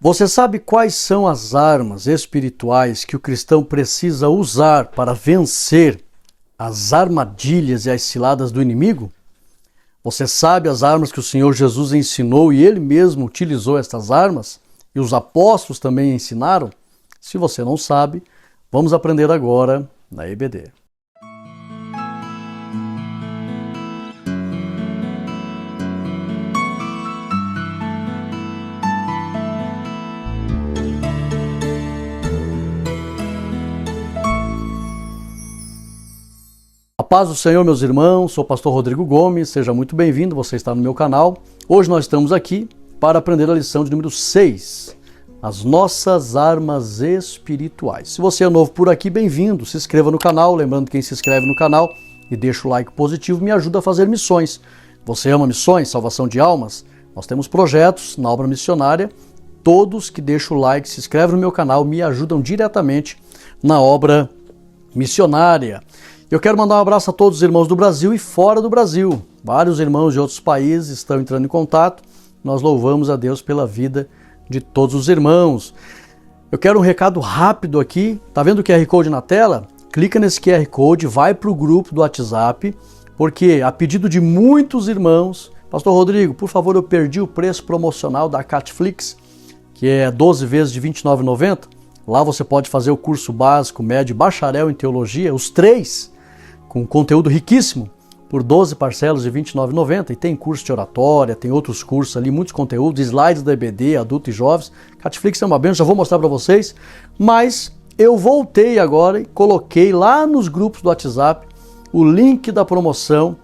Você sabe quais são as armas espirituais que o cristão precisa usar para vencer as armadilhas e as ciladas do inimigo? Você sabe as armas que o Senhor Jesus ensinou e Ele mesmo utilizou estas armas? E os apóstolos também ensinaram? Se você não sabe, vamos aprender agora na EBD. A paz do Senhor, meus irmãos, sou o pastor Rodrigo Gomes, seja muito bem-vindo, você está no meu canal. Hoje nós estamos aqui para aprender a lição de número 6, as nossas armas espirituais. Se você é novo por aqui, bem-vindo, se inscreva no canal, lembrando que quem se inscreve no canal e deixa o like positivo me ajuda a fazer missões. Você ama missões, salvação de almas? Nós temos projetos na obra missionária, todos que deixam o like, se inscrevem no meu canal, me ajudam diretamente na obra missionária. Eu quero mandar um abraço a todos os irmãos do Brasil e fora do Brasil. Vários irmãos de outros países estão entrando em contato. Nós louvamos a Deus pela vida de todos os irmãos. Eu quero um recado rápido aqui. Tá vendo o QR Code na tela? Clica nesse QR Code, vai para o grupo do WhatsApp, porque a pedido de muitos irmãos, Pastor Rodrigo, por favor, eu perdi o preço promocional da Catflix, que é 12 vezes de R$ 29,90. Lá você pode fazer o curso básico, médio e bacharel em teologia, os três, com conteúdo riquíssimo, por 12 parcelas de R$ 29,90. E tem curso de oratória, tem outros cursos ali, muitos conteúdos, slides da EBD, adulto e jovens. Catflix é uma bênção, já vou mostrar para vocês. Mas eu voltei agora e coloquei lá nos grupos do WhatsApp o link da promoção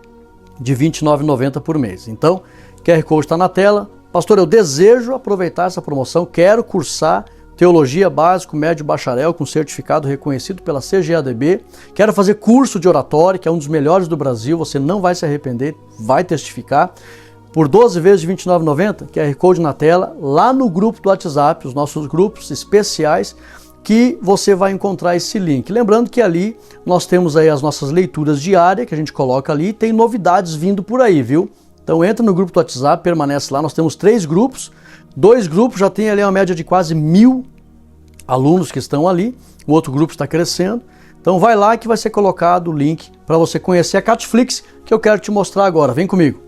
de R$ 29,90 por mês. Então, QR Code está na tela. Pastor, eu desejo aproveitar essa promoção, quero cursar Teologia básico, médio, bacharel, com certificado reconhecido pela CGADB. Quero fazer curso de oratória, que é um dos melhores do Brasil, você não vai se arrepender, vai testificar. Por 12 vezes de R$ 29,90, QR Code na tela, lá no grupo do WhatsApp, os nossos grupos especiais, que você vai encontrar esse link. Lembrando que ali nós temos aí as nossas leituras diárias, que a gente coloca ali, e tem novidades vindo por aí, viu? Então entra no grupo do WhatsApp, permanece lá, nós temos 3 grupos, 2 grupos já tem ali uma média de quase 1.000 alunos que estão ali, o outro grupo está crescendo, então vai lá que vai ser colocado o link para você conhecer a Catflix, que eu quero te mostrar agora, vem comigo.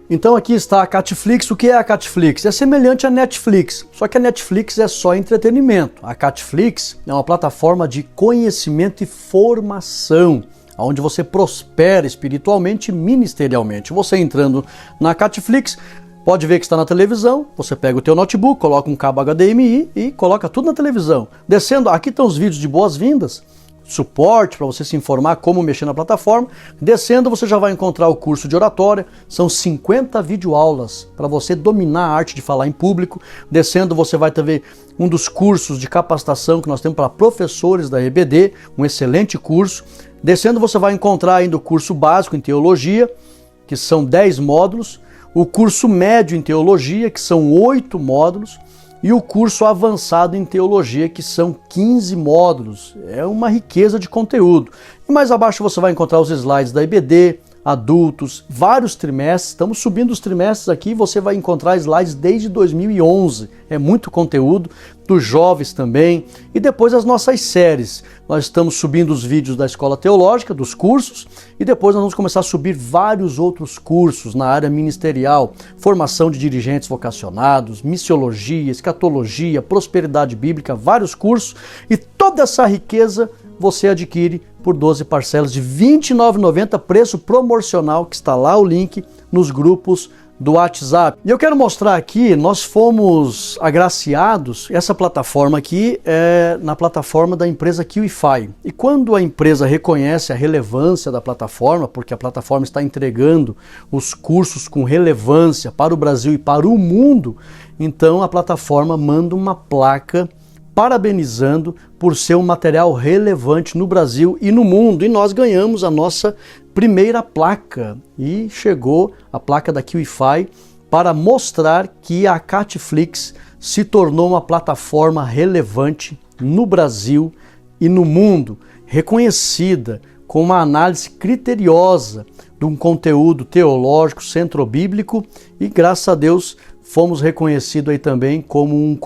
Então aqui está a Catflix. O que é a Catflix? É semelhante à Netflix, só que a Netflix é só entretenimento. A Catflix é uma plataforma de conhecimento e formação, onde você prospera espiritualmente e ministerialmente. Você entrando na Catflix, pode ver que está na televisão, você pega o teu notebook, coloca um cabo HDMI e coloca tudo na televisão. Descendo, aqui estão os vídeos de boas-vindas, suporte para você se informar como mexer na plataforma. Descendo, você já vai encontrar o curso de oratória, são 50 videoaulas para você dominar a arte de falar em público. Descendo, você vai ter um dos cursos de capacitação que nós temos para professores da EBD, um excelente curso. Descendo, você vai encontrar ainda o curso básico em teologia, que são 10 módulos, o curso médio em teologia, que são 8 módulos, e o curso avançado em teologia, que são 15 módulos. É uma riqueza de conteúdo. E mais abaixo você vai encontrar os slides da EBD, adultos, vários trimestres. Estamos subindo os trimestres aqui, você vai encontrar slides desde 2011. É muito conteúdo, dos jovens também. E depois as nossas séries. Nós estamos subindo os vídeos da Escola Teológica, dos cursos, e depois nós vamos começar a subir vários outros cursos na área ministerial, formação de dirigentes vocacionados, missiologia, escatologia, prosperidade bíblica, vários cursos, e toda essa riqueza você adquire por 12 parcelas de R$ 29,90, preço promocional, que está lá o link nos grupos do WhatsApp. E eu quero mostrar aqui, nós fomos agraciados, essa plataforma aqui é na plataforma da empresa QIFI. E quando a empresa reconhece a relevância da plataforma, porque a plataforma está entregando os cursos com relevância para o Brasil e para o mundo, então a plataforma manda uma placa parabenizando por ser um material relevante no Brasil e no mundo. E nós ganhamos a nossa primeira placa. E chegou a placa da QIFI para mostrar que a Catflix se tornou uma plataforma relevante no Brasil e no mundo, reconhecida com uma análise criteriosa de um conteúdo teológico, centro-bíblico, e graças a Deus fomos reconhecidos aí também como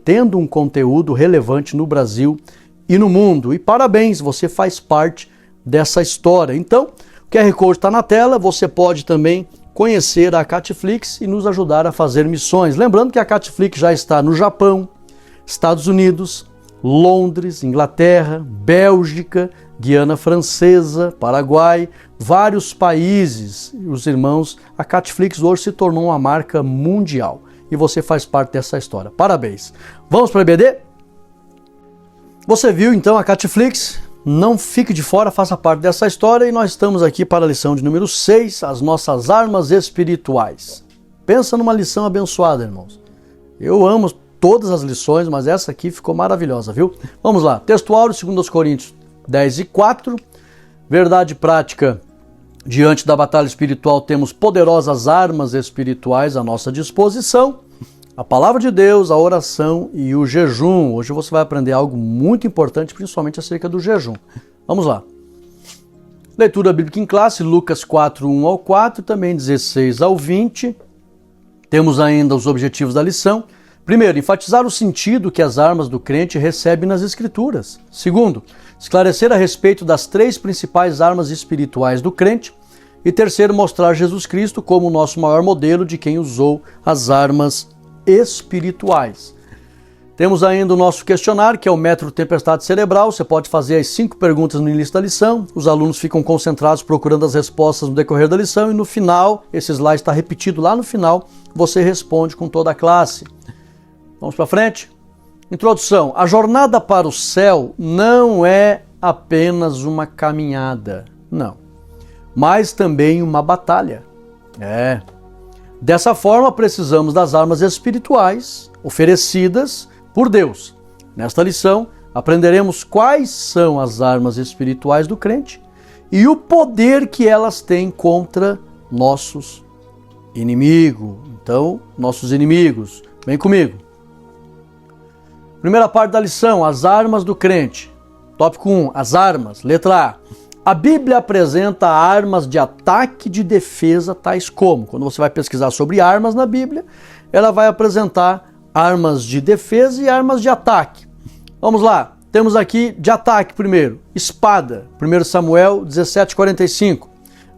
tendo um conteúdo relevante no Brasil e no mundo. E parabéns, você faz parte dessa história. Então, o QR Code está na tela, você pode também conhecer a Catiflix e nos ajudar a fazer missões. Lembrando que a Catiflix já está no Japão, Estados Unidos, Londres, Inglaterra, Bélgica, Guiana Francesa, Paraguai, vários países. Os irmãos, a Catiflix hoje se tornou uma marca mundial e você faz parte dessa história. Parabéns. Vamos para o EBD? Você viu então a Catiflix? Não fique de fora, faça parte dessa história e nós estamos aqui para a lição de número 6, as nossas armas espirituais. Pensa numa lição abençoada, irmãos. Eu amo todas as lições, mas essa aqui ficou maravilhosa, viu? Vamos lá, texto áureo, 2 Coríntios 10:4, verdade prática, diante da batalha espiritual temos poderosas armas espirituais à nossa disposição, a palavra de Deus, a oração e o jejum. Hoje você vai aprender algo muito importante, principalmente acerca do jejum. Vamos lá. Leitura bíblica em classe, Lucas 4:1-4, também 16-20. Temos ainda os objetivos da lição. Primeiro, enfatizar o sentido que as armas do crente recebem nas Escrituras. Segundo, esclarecer a respeito das 3 principais armas espirituais do crente. E terceiro, mostrar Jesus Cristo como o nosso maior modelo de quem usou as armas espirituais. Temos ainda o nosso questionário, que é o método tempestade cerebral. Você pode fazer as 5 perguntas no início da lição. Os alunos ficam concentrados procurando as respostas no decorrer da lição e no final, esse slide está repetido lá no final, você responde com toda a classe. Vamos para frente? Introdução. A jornada para o céu não é apenas uma caminhada, não, mas também uma batalha. Dessa forma, precisamos das armas espirituais oferecidas por Deus. Nesta lição, aprenderemos quais são as armas espirituais do crente e o poder que elas têm contra nossos inimigos. Então, nossos inimigos, vem comigo. Primeira parte da lição, as armas do crente. Tópico 1, as armas. Letra A. A Bíblia apresenta armas de ataque e de defesa, tais como, quando você vai pesquisar sobre armas na Bíblia, ela vai apresentar armas de defesa e armas de ataque. Vamos lá, temos aqui de ataque primeiro, espada, 1 Samuel 17:45,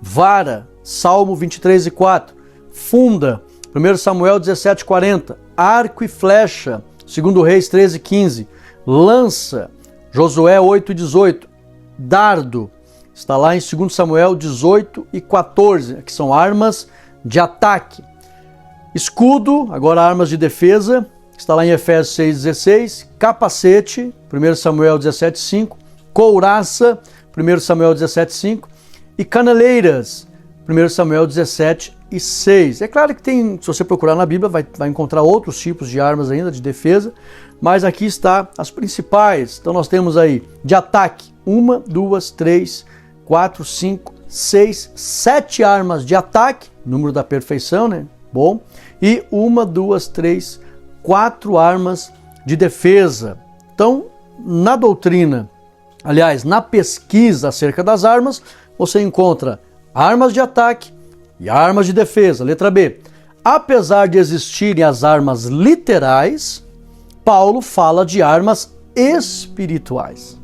vara, Salmo 23:4, funda, 1 Samuel 17:40, arco e flecha, 2 Reis 13:15, lança, Josué 8:18, dardo, está lá em 2 Samuel 18:14, que são armas de ataque. Escudo, agora armas de defesa, está lá em Efésios 6:16, capacete, 1 Samuel 17:5, couraça, 1 Samuel 17:5 e caneleiras, 1 Samuel 17:6. É claro que tem, se você procurar na Bíblia, vai encontrar outros tipos de armas ainda de defesa, mas aqui está as principais. Então nós temos aí de ataque, 1, 2, 3, 4, 5, 6, 7 armas de ataque, número da perfeição, né? Bom. E 1, 2, 3, 4 armas de defesa. Então, na doutrina, aliás, na pesquisa acerca das armas, você encontra armas de ataque e armas de defesa. Letra B. Apesar de existirem as armas literais, Paulo fala de armas espirituais.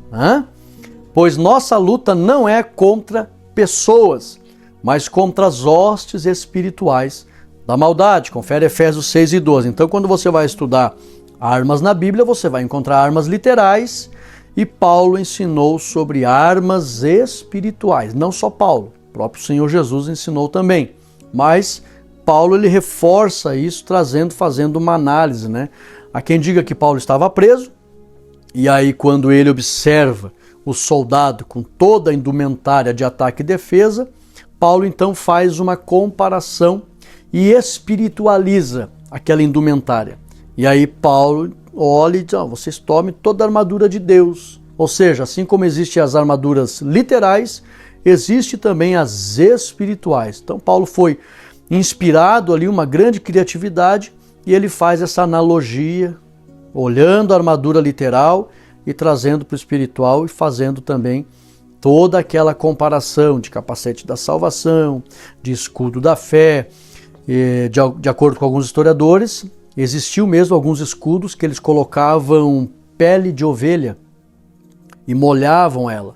Pois nossa luta não é contra pessoas, mas contra as hostes espirituais da maldade. Confere Efésios 6:12. Então, quando você vai estudar armas na Bíblia, você vai encontrar armas literais e Paulo ensinou sobre armas espirituais. Não só Paulo, o próprio Senhor Jesus ensinou também. Mas Paulo ele reforça isso fazendo uma análise, né? Há quem diga que Paulo estava preso e aí quando ele observa o soldado com toda a indumentária de ataque e defesa, Paulo então faz uma comparação e espiritualiza aquela indumentária. E aí Paulo olha e diz, vocês tomem toda a armadura de Deus. Ou seja, assim como existem as armaduras literais, existe também as espirituais. Então Paulo foi inspirado ali, uma grande criatividade, e ele faz essa analogia, olhando a armadura literal e trazendo para o espiritual e fazendo também toda aquela comparação de capacete da salvação, de escudo da fé, De acordo com alguns historiadores, existiu mesmo alguns escudos que eles colocavam pele de ovelha e molhavam ela.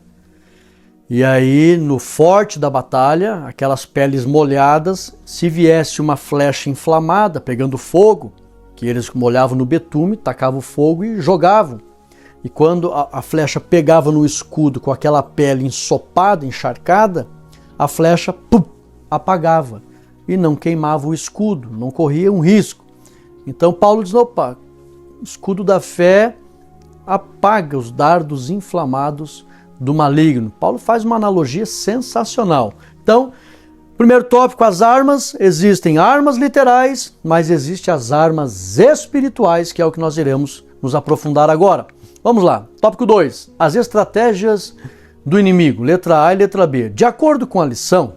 E aí, no forte da batalha, aquelas peles molhadas, se viesse uma flecha inflamada, pegando fogo, que eles molhavam no betume, tacavam fogo e jogavam. E quando a flecha pegava no escudo com aquela pele ensopada, encharcada, a flecha apagava e não queimava o escudo, não corria um risco. Então Paulo diz, opa, o escudo da fé apaga os dardos inflamados do maligno. Paulo faz uma analogia sensacional. Então, primeiro tópico, as armas. Existem armas literais, mas existem as armas espirituais, que é o que nós iremos nos aprofundar agora. Vamos lá. Tópico 2. As estratégias do inimigo. Letra A e letra B. De acordo com a lição,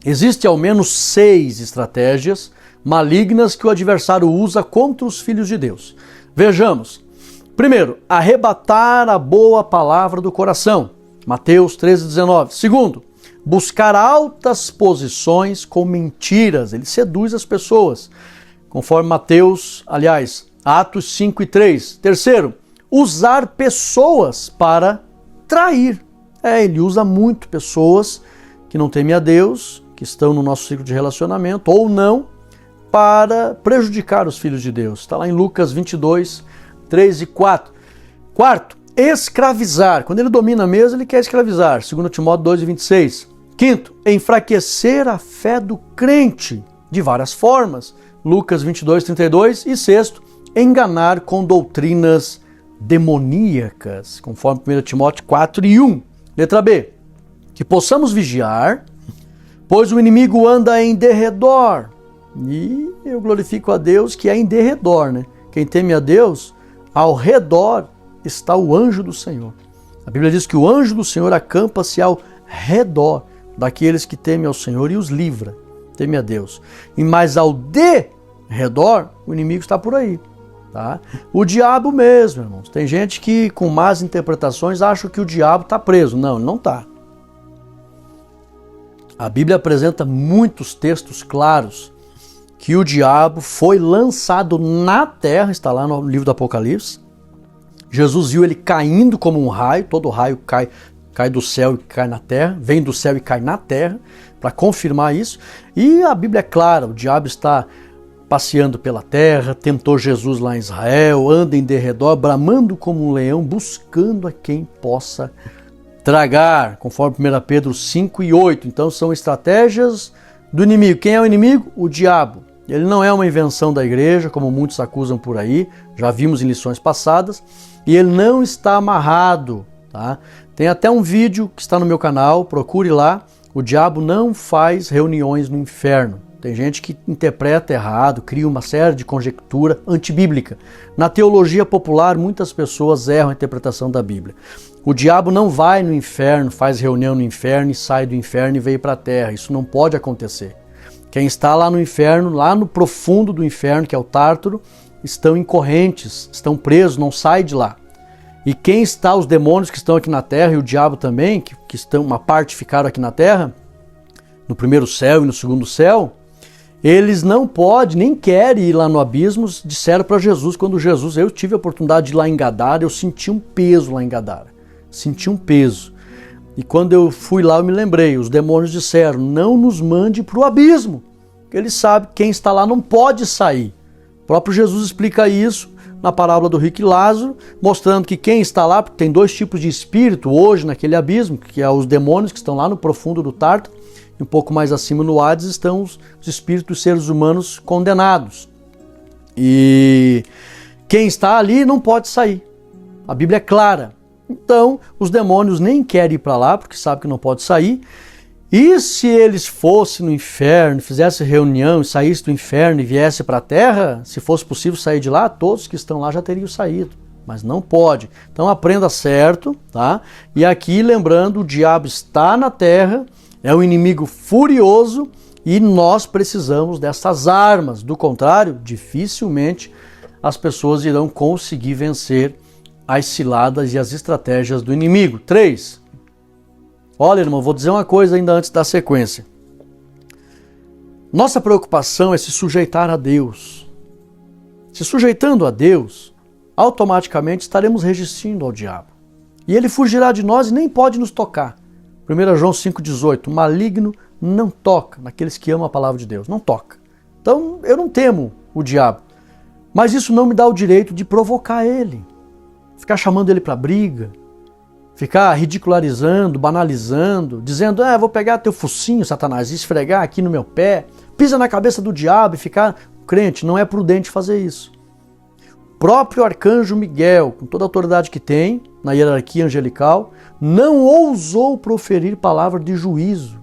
existem ao menos 6 estratégias malignas que o adversário usa contra os filhos de Deus. Vejamos. Primeiro, arrebatar a boa palavra do coração. Mateus 13:19. Segundo, buscar altas posições com mentiras. Ele seduz as pessoas, conforme Atos 5:3. Terceiro, usar pessoas para trair. Ele usa muito pessoas que não temem a Deus, que estão no nosso ciclo de relacionamento, ou não, para prejudicar os filhos de Deus. Está lá em Lucas 22:3 e 4. Quarto, escravizar. Quando ele domina mesmo, ele quer escravizar. 2 Timóteo 2:26. Quinto, enfraquecer a fé do crente de várias formas. Lucas 22:32. E sexto, enganar com doutrinas demoníacas, conforme 1 Timóteo 4:1. Letra B, que possamos vigiar, pois o inimigo anda em derredor. E eu glorifico a Deus que é em derredor, né? Quem teme a Deus, ao redor está o anjo do Senhor. A Bíblia diz que o anjo do Senhor acampa-se ao redor daqueles que temem ao Senhor e os livra. Teme a Deus. E mais ao derredor, o inimigo está por aí. Tá? O diabo mesmo, irmãos. Tem gente que com más interpretações acha que o diabo está preso. Não, ele não está. A Bíblia apresenta muitos textos claros que o diabo foi lançado na terra, está lá no livro do Apocalipse. Jesus viu ele caindo como um raio, todo raio cai do céu e cai na terra, vem do céu e cai na terra, para confirmar isso. E a Bíblia é clara, o diabo está passeando pela terra, tentou Jesus lá em Israel, anda em derredor, bramando como um leão, buscando a quem possa tragar, conforme 1 Pedro 5:8. Então são estratégias do inimigo. Quem é o inimigo? O diabo. Ele não é uma invenção da igreja, como muitos acusam por aí, já vimos em lições passadas, e ele não está amarrado. Tá? Tem até um vídeo que está no meu canal, procure lá. O diabo não faz reuniões no inferno. Tem gente que interpreta errado, cria uma série de conjectura antibíblica. Na teologia popular, muitas pessoas erram a interpretação da Bíblia. O diabo não vai no inferno, faz reunião no inferno e sai do inferno e veio para a terra. Isso não pode acontecer. Quem está lá no inferno, lá no profundo do inferno, que é o Tártaro, estão em correntes, estão presos, não sai de lá. E quem está, os demônios que estão aqui na terra, e o diabo também, que estão, uma parte ficaram aqui na terra, no primeiro céu e no segundo céu, eles não podem, nem querem ir lá no abismo. Disseram para Jesus, quando Jesus, eu tive a oportunidade de ir lá em Gadara, eu senti um peso lá em Gadara, senti um peso. E quando eu fui lá, eu me lembrei, os demônios disseram, não nos mande para o abismo, porque eles sabem que quem está lá não pode sair. O próprio Jesus explica isso na parábola do rico e Lázaro, mostrando que quem está lá, porque tem 2 tipos de espírito hoje naquele abismo, que é os demônios que estão lá no profundo do Tártaro, e um pouco mais acima no Hades estão os espíritos dos seres humanos condenados. E quem está ali não pode sair. A Bíblia é clara. Então, os demônios nem querem ir para lá, porque sabem que não pode sair. E se eles fossem no inferno, fizessem reunião e saíssem do inferno e viessem para a terra, se fosse possível sair de lá, todos que estão lá já teriam saído. Mas não pode. Então aprenda certo, tá? E aqui, lembrando, o diabo está na terra, é um inimigo furioso e nós precisamos dessas armas. Do contrário, dificilmente as pessoas irão conseguir vencer as ciladas e as estratégias do inimigo. 3. Olha, irmão, vou dizer uma coisa ainda antes da sequência. Nossa preocupação é se sujeitar a Deus. Se sujeitando a Deus, automaticamente estaremos resistindo ao diabo. E ele fugirá de nós e nem pode nos tocar. 1 João 5,18, o maligno não toca naqueles que amam a palavra de Deus, não toca. Então eu não temo o diabo, mas isso não me dá o direito de provocar ele, ficar chamando ele para briga, ficar ridicularizando, banalizando, dizendo, vou pegar teu focinho, Satanás, e esfregar aqui no meu pé, pisa na cabeça do diabo e ficar crente. Não é prudente fazer isso. O próprio arcanjo Miguel, com toda a autoridade que tem na hierarquia angelical, não ousou proferir palavra de juízo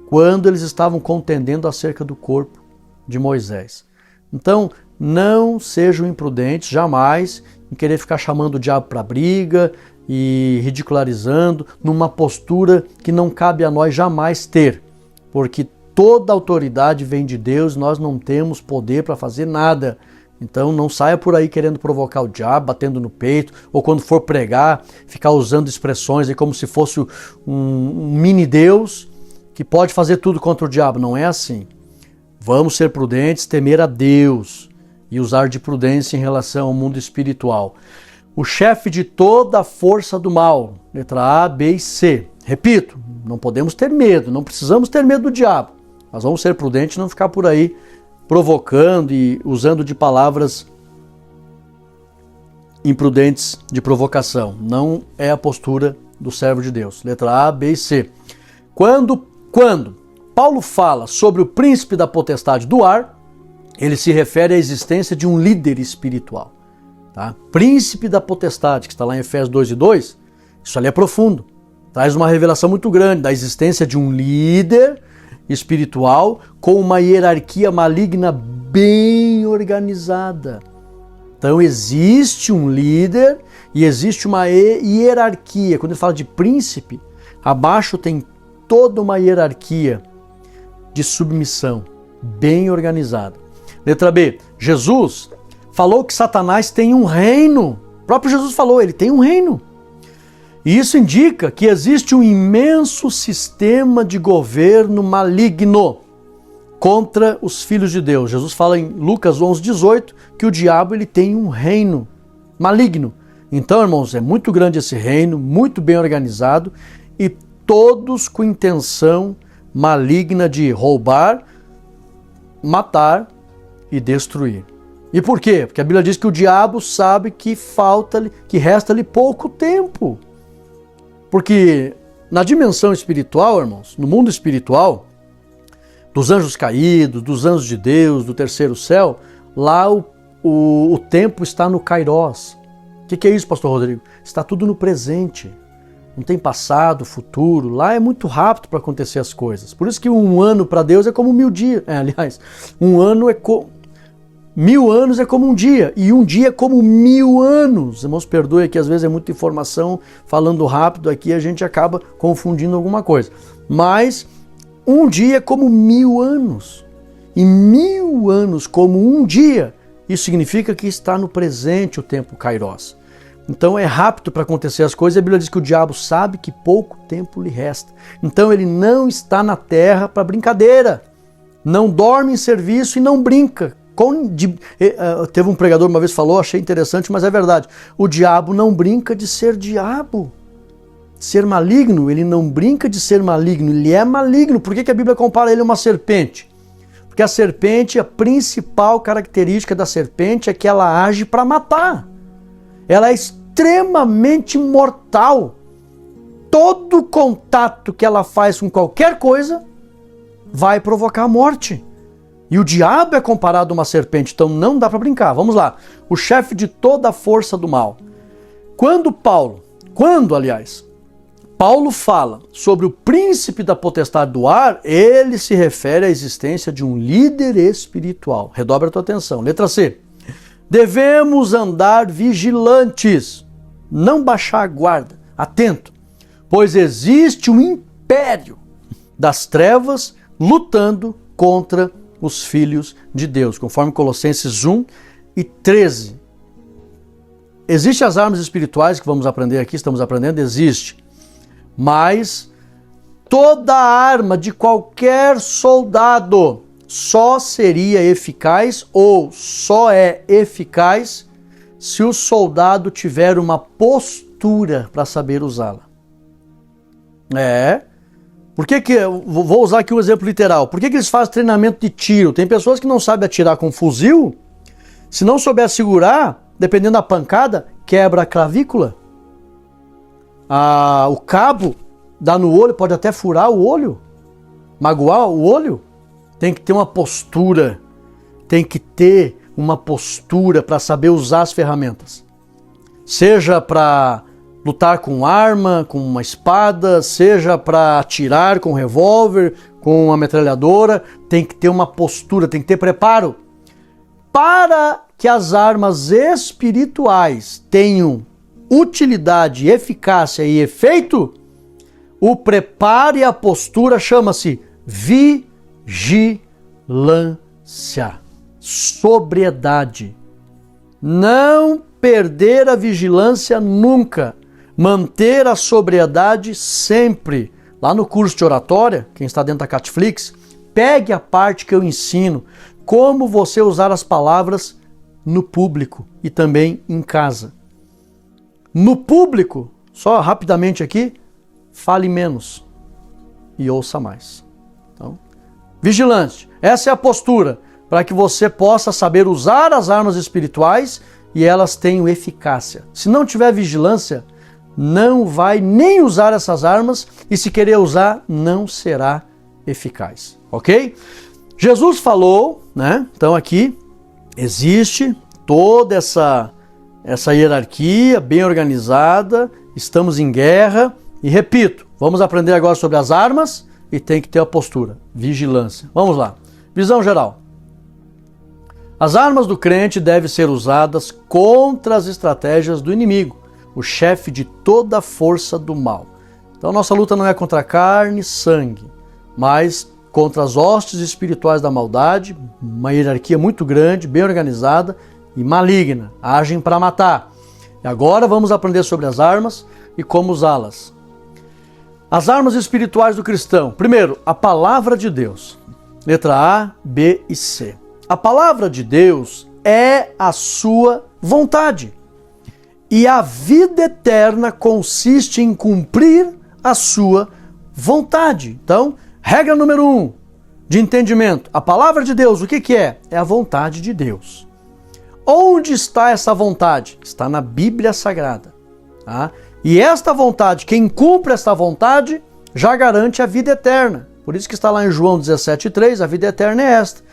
quando eles estavam contendendo acerca do corpo de Moisés. Então, não sejam imprudentes jamais em querer ficar chamando o diabo para briga e ridicularizando numa postura que não cabe a nós jamais ter, porque toda autoridade vem de Deus, nós não temos poder para fazer nada. Então não saia por aí querendo provocar o diabo, batendo no peito, ou quando for pregar, ficar usando expressões aí como se fosse um mini Deus que pode fazer tudo contra o diabo. Não é assim. Vamos ser prudentes, temer a Deus e usar de prudência em relação ao mundo espiritual. O chefe de toda a força do mal, letra A, B e C. Repito, não podemos ter medo, não precisamos ter medo do diabo. Mas vamos ser prudentes e não ficar por aí provocando e usando de palavras imprudentes de provocação. Não é a postura do servo de Deus. Letra A, B e C. Quando Paulo fala sobre o príncipe da potestade do ar, ele se refere à existência de um líder espiritual. Tá? Príncipe da potestade, que está lá em Efésios 2:2, isso ali é profundo. Traz uma revelação muito grande da existência de um líder espiritual com uma hierarquia maligna bem organizada. Então existe um líder e existe uma hierarquia. Quando ele fala de príncipe, abaixo tem toda uma hierarquia de submissão bem organizada. Letra B. Jesus falou que Satanás tem um reino. O próprio Jesus falou, ele tem um reino. E isso indica que existe um imenso sistema de governo maligno contra os filhos de Deus. Jesus fala em Lucas 11:18 que o diabo ele tem um reino maligno. Então, irmãos, é muito grande esse reino, muito bem organizado e todos com intenção maligna de roubar, matar e destruir. E por quê? Porque a Bíblia diz que o diabo sabe que resta-lhe pouco tempo. Porque na dimensão espiritual, irmãos, no mundo espiritual, dos anjos caídos, dos anjos de Deus, do terceiro céu, lá o tempo está no Kairos. O que é isso, pastor Rodrigo? Está tudo no presente. Não tem passado, futuro. Lá é muito rápido para acontecer as coisas. Por isso que um ano para Deus é como 1000 dias. Um ano é 1000 anos é como um dia, e um dia é como 1000 anos. Irmãos, perdoe que às vezes é muita informação, falando rápido aqui a gente acaba confundindo alguma coisa. Mas um dia é como 1000 anos, e 1000 anos como um dia, isso significa que está no presente o tempo Kairos. Então é rápido para acontecer as coisas, a Bíblia diz que o diabo sabe que pouco tempo lhe resta. Então ele não está na terra para brincadeira, não dorme em serviço e não brinca. Teve um pregador uma vez falou, achei interessante, mas é verdade. O diabo não brinca de ser diabo. Ser maligno, ele não brinca de ser maligno, ele é maligno. Por que a Bíblia compara ele a uma serpente? Porque a serpente, a principal característica da serpente é que ela age para matar. Ela é extremamente mortal. Todo contato que ela faz com qualquer coisa vai provocar a morte. E o diabo é comparado a uma serpente, então não dá para brincar. Vamos lá. O chefe de toda a força do mal. Quando Paulo fala sobre o príncipe da potestade do ar, ele se refere à existência de um líder espiritual. Redobra a tua atenção. Letra C. Devemos andar vigilantes, não baixar a guarda, atento, pois existe um império das trevas lutando contra os filhos de Deus, conforme Colossenses 1:13. Existem as armas espirituais que vamos aprender aqui, estamos aprendendo, existe. Mas toda arma de qualquer soldado só seria eficaz ou só é eficaz se o soldado tiver uma postura para saber usá-la. Por que vou usar aqui um exemplo literal. Por que eles fazem treinamento de tiro? Tem pessoas que não sabem atirar com fuzil, se não souber segurar, dependendo da pancada, quebra a clavícula. O cabo dá no olho, pode até furar o olho, magoar o olho. Tem que ter uma postura, para saber usar as ferramentas. Seja para lutar com arma, com uma espada, seja para atirar com um revólver, com uma metralhadora, tem que ter uma postura, tem que ter preparo. Para que as armas espirituais tenham utilidade, eficácia e efeito, o preparo e a postura chama-se vigilância, sobriedade. Não perder a vigilância nunca, manter a sobriedade sempre. Lá no curso de oratória, quem está dentro da Catflix, pegue a parte que eu ensino, como você usar as palavras no público e também em casa. No público, só rapidamente aqui, fale menos e ouça mais. Então, vigilante, essa é a postura para que você possa saber usar as armas espirituais e elas tenham eficácia. Se não tiver vigilância, não vai nem usar essas armas e se querer usar, não será eficaz, ok? Jesus falou, né? Então aqui existe toda essa hierarquia bem organizada, estamos em guerra e repito, vamos aprender agora sobre as armas e tem que ter a postura, vigilância. Vamos lá, visão geral. As armas do crente devem ser usadas contra as estratégias do inimigo, o chefe de toda a força do mal. Então nossa luta não é contra carne e sangue, mas contra as hostes espirituais da maldade, uma hierarquia muito grande, bem organizada e maligna, agem para matar. E agora vamos aprender sobre as armas e como usá-las. As armas espirituais do cristão. Primeiro, a palavra de Deus. Letra A, B e C. A palavra de Deus é a sua vontade. E a vida eterna consiste em cumprir a sua vontade. Então, regra número 1 de entendimento. A palavra de Deus, o que é? É a vontade de Deus. Onde está essa vontade? Está na Bíblia Sagrada. Tá? E esta vontade, quem cumpre esta vontade, já garante a vida eterna. Por isso que está lá em João 17,3, a vida eterna é esta.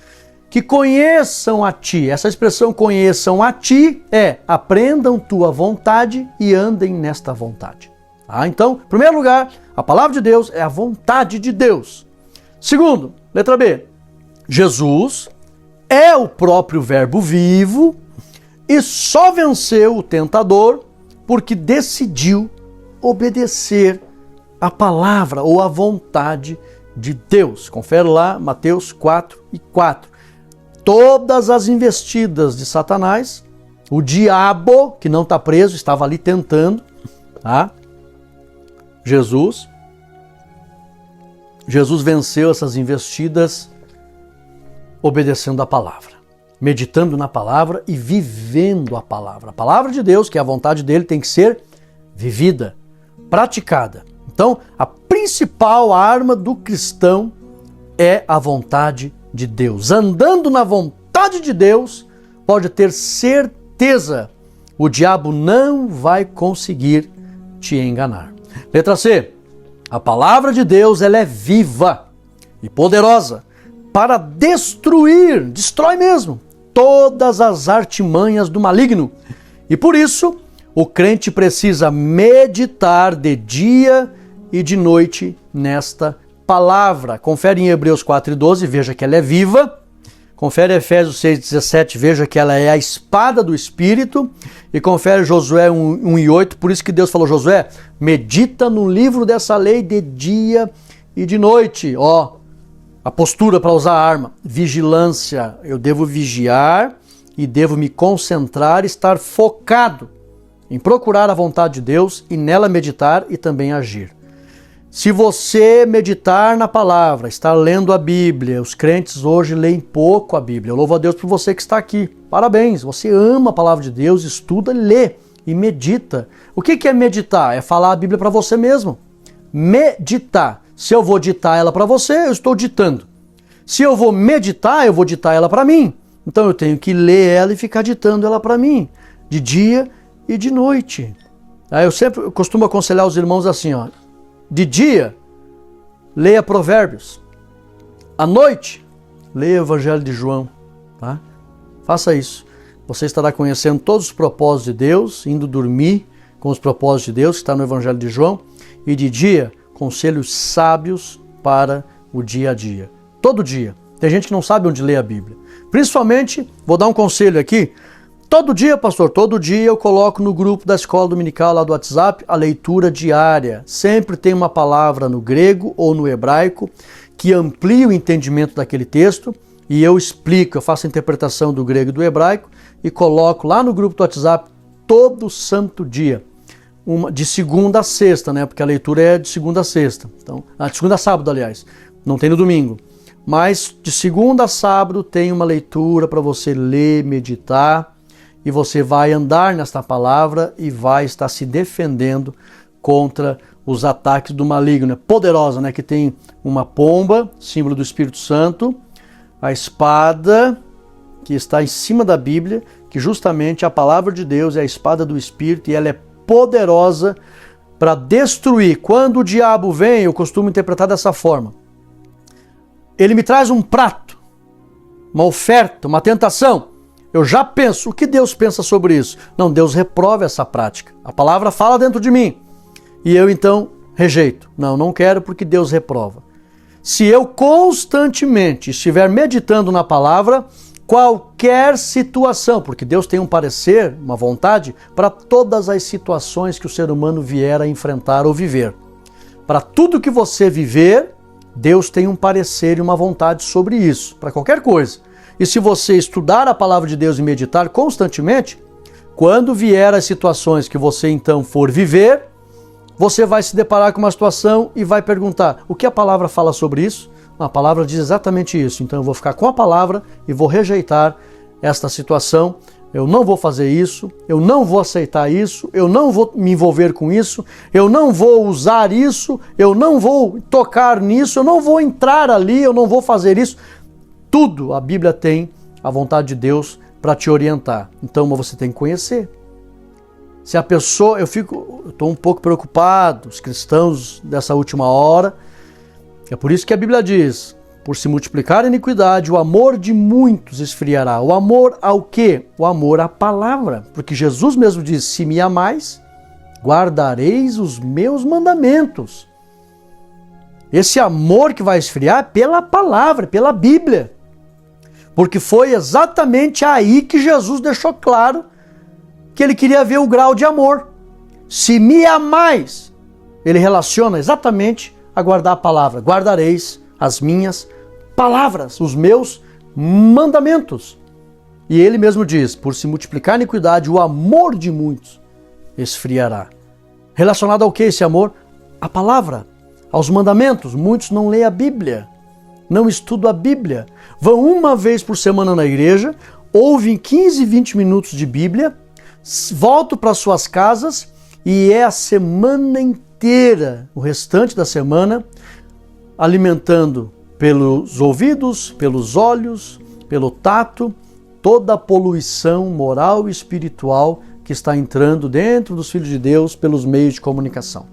Que conheçam a ti. Essa expressão conheçam a ti é aprendam tua vontade e andem nesta vontade. Tá? Então, em primeiro lugar, a palavra de Deus é a vontade de Deus. Segundo, letra B, Jesus é o próprio verbo vivo e só venceu o tentador porque decidiu obedecer a palavra ou a vontade de Deus. Confere lá Mateus 4:4. Todas as investidas de Satanás, o diabo, que não está preso, estava ali tentando, tá? Jesus venceu essas investidas obedecendo a palavra, meditando na palavra e vivendo a palavra. A palavra de Deus, que é a vontade dele, tem que ser vivida, praticada. Então, a principal arma do cristão é a vontade de Deus. Andando na vontade de Deus, pode ter certeza, o diabo não vai conseguir te enganar. Letra C. A palavra de Deus, ela é viva e poderosa para destrói mesmo, todas as artimanhas do maligno. E por isso, o crente precisa meditar de dia e de noite nesta palavra. Confere em Hebreus 4:12, veja que ela é viva. Confere Efésios 6:17, veja que ela é a espada do Espírito. E confere Josué 1:8, por isso que Deus falou, Josué, medita no livro dessa lei de dia e de noite. A postura para usar a arma, vigilância. Eu devo vigiar e devo me concentrar, estar focado em procurar a vontade de Deus e nela meditar e também agir. Se você meditar na palavra, estar lendo a Bíblia, os crentes hoje leem pouco a Bíblia. Eu louvo a Deus por você que está aqui. Parabéns, você ama a palavra de Deus, estuda, lê e medita. O que é meditar? É falar a Bíblia para você mesmo. Meditar. Se eu vou ditar ela para você, eu estou ditando. Se eu vou meditar, eu vou ditar ela para mim. Então eu tenho que ler ela e ficar ditando ela para mim, de dia e de noite. Aí eu costumo aconselhar os irmãos assim, ó. De dia, leia Provérbios. À noite, leia o Evangelho de João. Tá? Faça isso. Você estará conhecendo todos os propósitos de Deus, indo dormir com os propósitos de Deus, que está no Evangelho de João. E de dia, conselhos sábios para o dia a dia. Todo dia. Tem gente que não sabe onde ler a Bíblia. Principalmente, vou dar um conselho aqui. Todo dia, pastor, todo dia eu coloco no grupo da escola dominical lá do WhatsApp a leitura diária. Sempre tem uma palavra no grego ou no hebraico que amplia o entendimento daquele texto e eu explico, eu faço a interpretação do grego e do hebraico e coloco lá no grupo do WhatsApp todo santo dia. De segunda a sexta, né? Porque a leitura é de segunda a sexta. Então, de segunda a sábado, aliás. Não tem no domingo. Mas de segunda a sábado tem uma leitura para você ler, meditar. E você vai andar nesta palavra e vai estar se defendendo contra os ataques do maligno. É poderosa, né? Que tem uma pomba, símbolo do Espírito Santo, a espada que está em cima da Bíblia, que justamente a palavra de Deus é a espada do Espírito e ela é poderosa para destruir. Quando o diabo vem, eu costumo interpretar dessa forma. Ele me traz um prato, uma oferta, uma tentação. Eu já penso, o que Deus pensa sobre isso? Não, Deus reprova essa prática. A palavra fala dentro de mim. E eu então rejeito. Não quero porque Deus reprova. Se eu constantemente estiver meditando na palavra, qualquer situação, porque Deus tem um parecer, uma vontade, para todas as situações que o ser humano vier a enfrentar ou viver. Para tudo que você viver, Deus tem um parecer e uma vontade sobre isso, para qualquer coisa. E se você estudar a palavra de Deus e meditar constantemente, quando vier as situações que você então for viver, você vai se deparar com uma situação e vai perguntar, o que a palavra fala sobre isso? A palavra diz exatamente isso, então eu vou ficar com a palavra e vou rejeitar esta situação, eu não vou fazer isso, eu não vou aceitar isso, eu não vou me envolver com isso, eu não vou usar isso, eu não vou tocar nisso, eu não vou entrar ali, eu não vou fazer isso. Tudo a Bíblia tem a vontade de Deus para te orientar. Então você tem que conhecer. Se a pessoa, eu estou um pouco preocupado, os cristãos dessa última hora, é por isso que a Bíblia diz, por se multiplicar a iniquidade, o amor de muitos esfriará. O amor ao quê? O amor à palavra. Porque Jesus mesmo diz, se me amais, guardareis os meus mandamentos. Esse amor que vai esfriar é pela palavra, pela Bíblia. Porque foi exatamente aí que Jesus deixou claro que ele queria ver o grau de amor. Se me amais, ele relaciona exatamente a guardar a palavra. Guardareis as minhas palavras, os meus mandamentos. E ele mesmo diz, por se multiplicar a iniquidade, o amor de muitos esfriará. Relacionado ao que esse amor? A palavra, aos mandamentos. Muitos não leem a Bíblia. Não estudam a Bíblia, vão uma vez por semana na igreja, ouvem 15, 20 minutos de Bíblia, voltam para suas casas e é a semana inteira, o restante da semana, alimentando pelos ouvidos, pelos olhos, pelo tato, toda a poluição moral e espiritual que está entrando dentro dos filhos de Deus pelos meios de comunicação.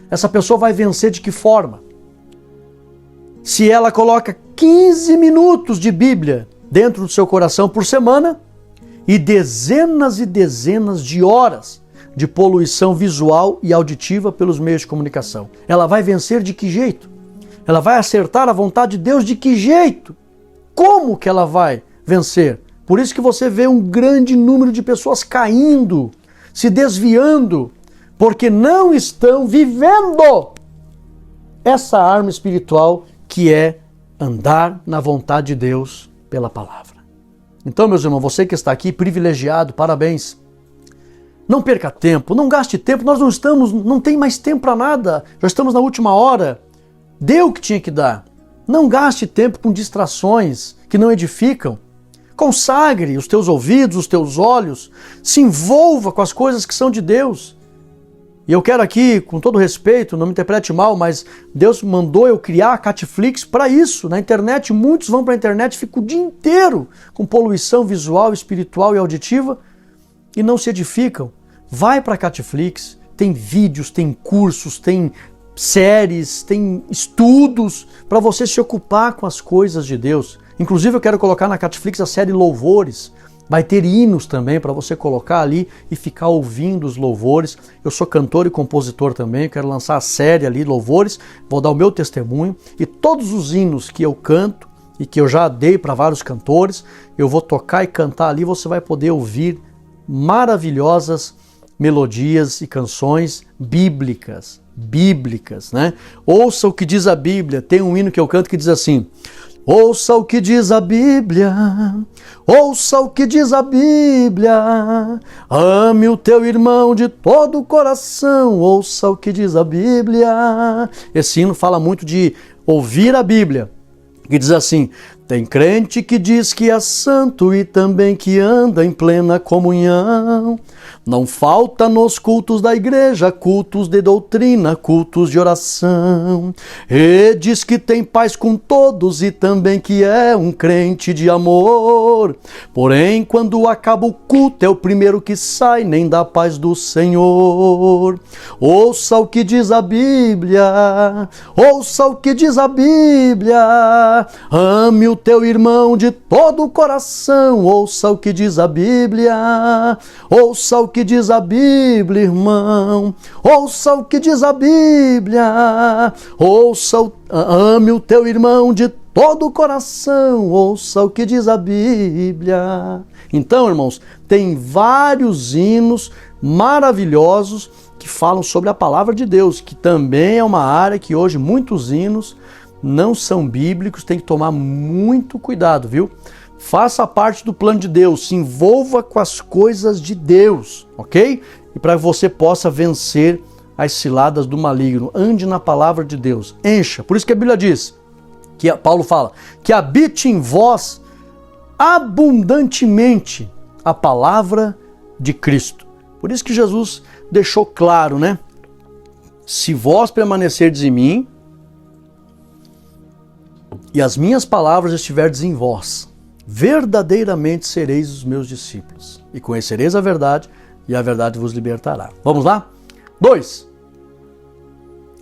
Essa pessoa vai vencer de que forma? Se ela coloca 15 minutos de Bíblia dentro do seu coração por semana e dezenas de horas de poluição visual e auditiva pelos meios de comunicação. Ela vai vencer de que jeito? Ela vai acertar a vontade de Deus de que jeito? Como que ela vai vencer? Por isso que você vê um grande número de pessoas caindo, se desviando, porque não estão vivendo essa arma espiritual que é andar na vontade de Deus pela palavra. Então, meus irmãos, você que está aqui, privilegiado, parabéns. Não perca tempo, não gaste tempo, nós não tem mais tempo para nada, já estamos na última hora. Dê o que tinha que dar. Não gaste tempo com distrações que não edificam. Consagre os teus ouvidos, os teus olhos, se envolva com as coisas que são de Deus. E eu quero aqui, com todo respeito, não me interprete mal, mas Deus mandou eu criar a Catiflix para isso. Na internet, muitos vão para a internet e ficam o dia inteiro com poluição visual, espiritual e auditiva e não se edificam. Vai para a Catiflix, tem vídeos, tem cursos, tem séries, tem estudos para você se ocupar com as coisas de Deus. Inclusive eu quero colocar na Catiflix a série Louvores. Vai ter hinos também para você colocar ali e ficar ouvindo os louvores. Eu sou cantor e compositor também, quero lançar a série ali, Louvores, vou dar o meu testemunho e todos os hinos que eu canto e que eu já dei para vários cantores, eu vou tocar e cantar ali, você vai poder ouvir maravilhosas melodias e canções bíblicas, né? Ouça o que diz a Bíblia, tem um hino que eu canto que diz assim: ouça o que diz a Bíblia, ouça o que diz a Bíblia, ame o teu irmão de todo o coração, ouça o que diz a Bíblia. Esse hino fala muito de ouvir a Bíblia, que diz assim: tem crente que diz que é santo e também que anda em plena comunhão. Não falta nos cultos da igreja, cultos de doutrina, cultos de oração. E diz que tem paz com todos e também que é um crente de amor. Porém, quando acaba o culto, é o primeiro que sai, nem da paz do Senhor. Ouça o que diz a Bíblia, ouça o que diz a Bíblia, ame o teu irmão de todo o coração, ouça o que diz a Bíblia, ouça o que diz a Bíblia, irmão, ouça o que diz a Bíblia, ame o teu irmão de todo o coração, ouça o que diz a Bíblia. Então, irmãos, tem vários hinos maravilhosos que falam sobre a palavra de Deus, que também é uma área que hoje muitos hinos não são bíblicos, tem que tomar muito cuidado, viu? Faça parte do plano de Deus, se envolva com as coisas de Deus, ok? E para que você possa vencer as ciladas do maligno, ande na palavra de Deus, encha. Por isso que a Bíblia diz, que Paulo fala, que habite em vós abundantemente a palavra de Cristo. Por isso que Jesus deixou claro, né? Se vós permanecerdes em mim e as minhas palavras estiverdes em vós, verdadeiramente sereis os meus discípulos e conhecereis a verdade e a verdade vos libertará. Vamos lá? 2.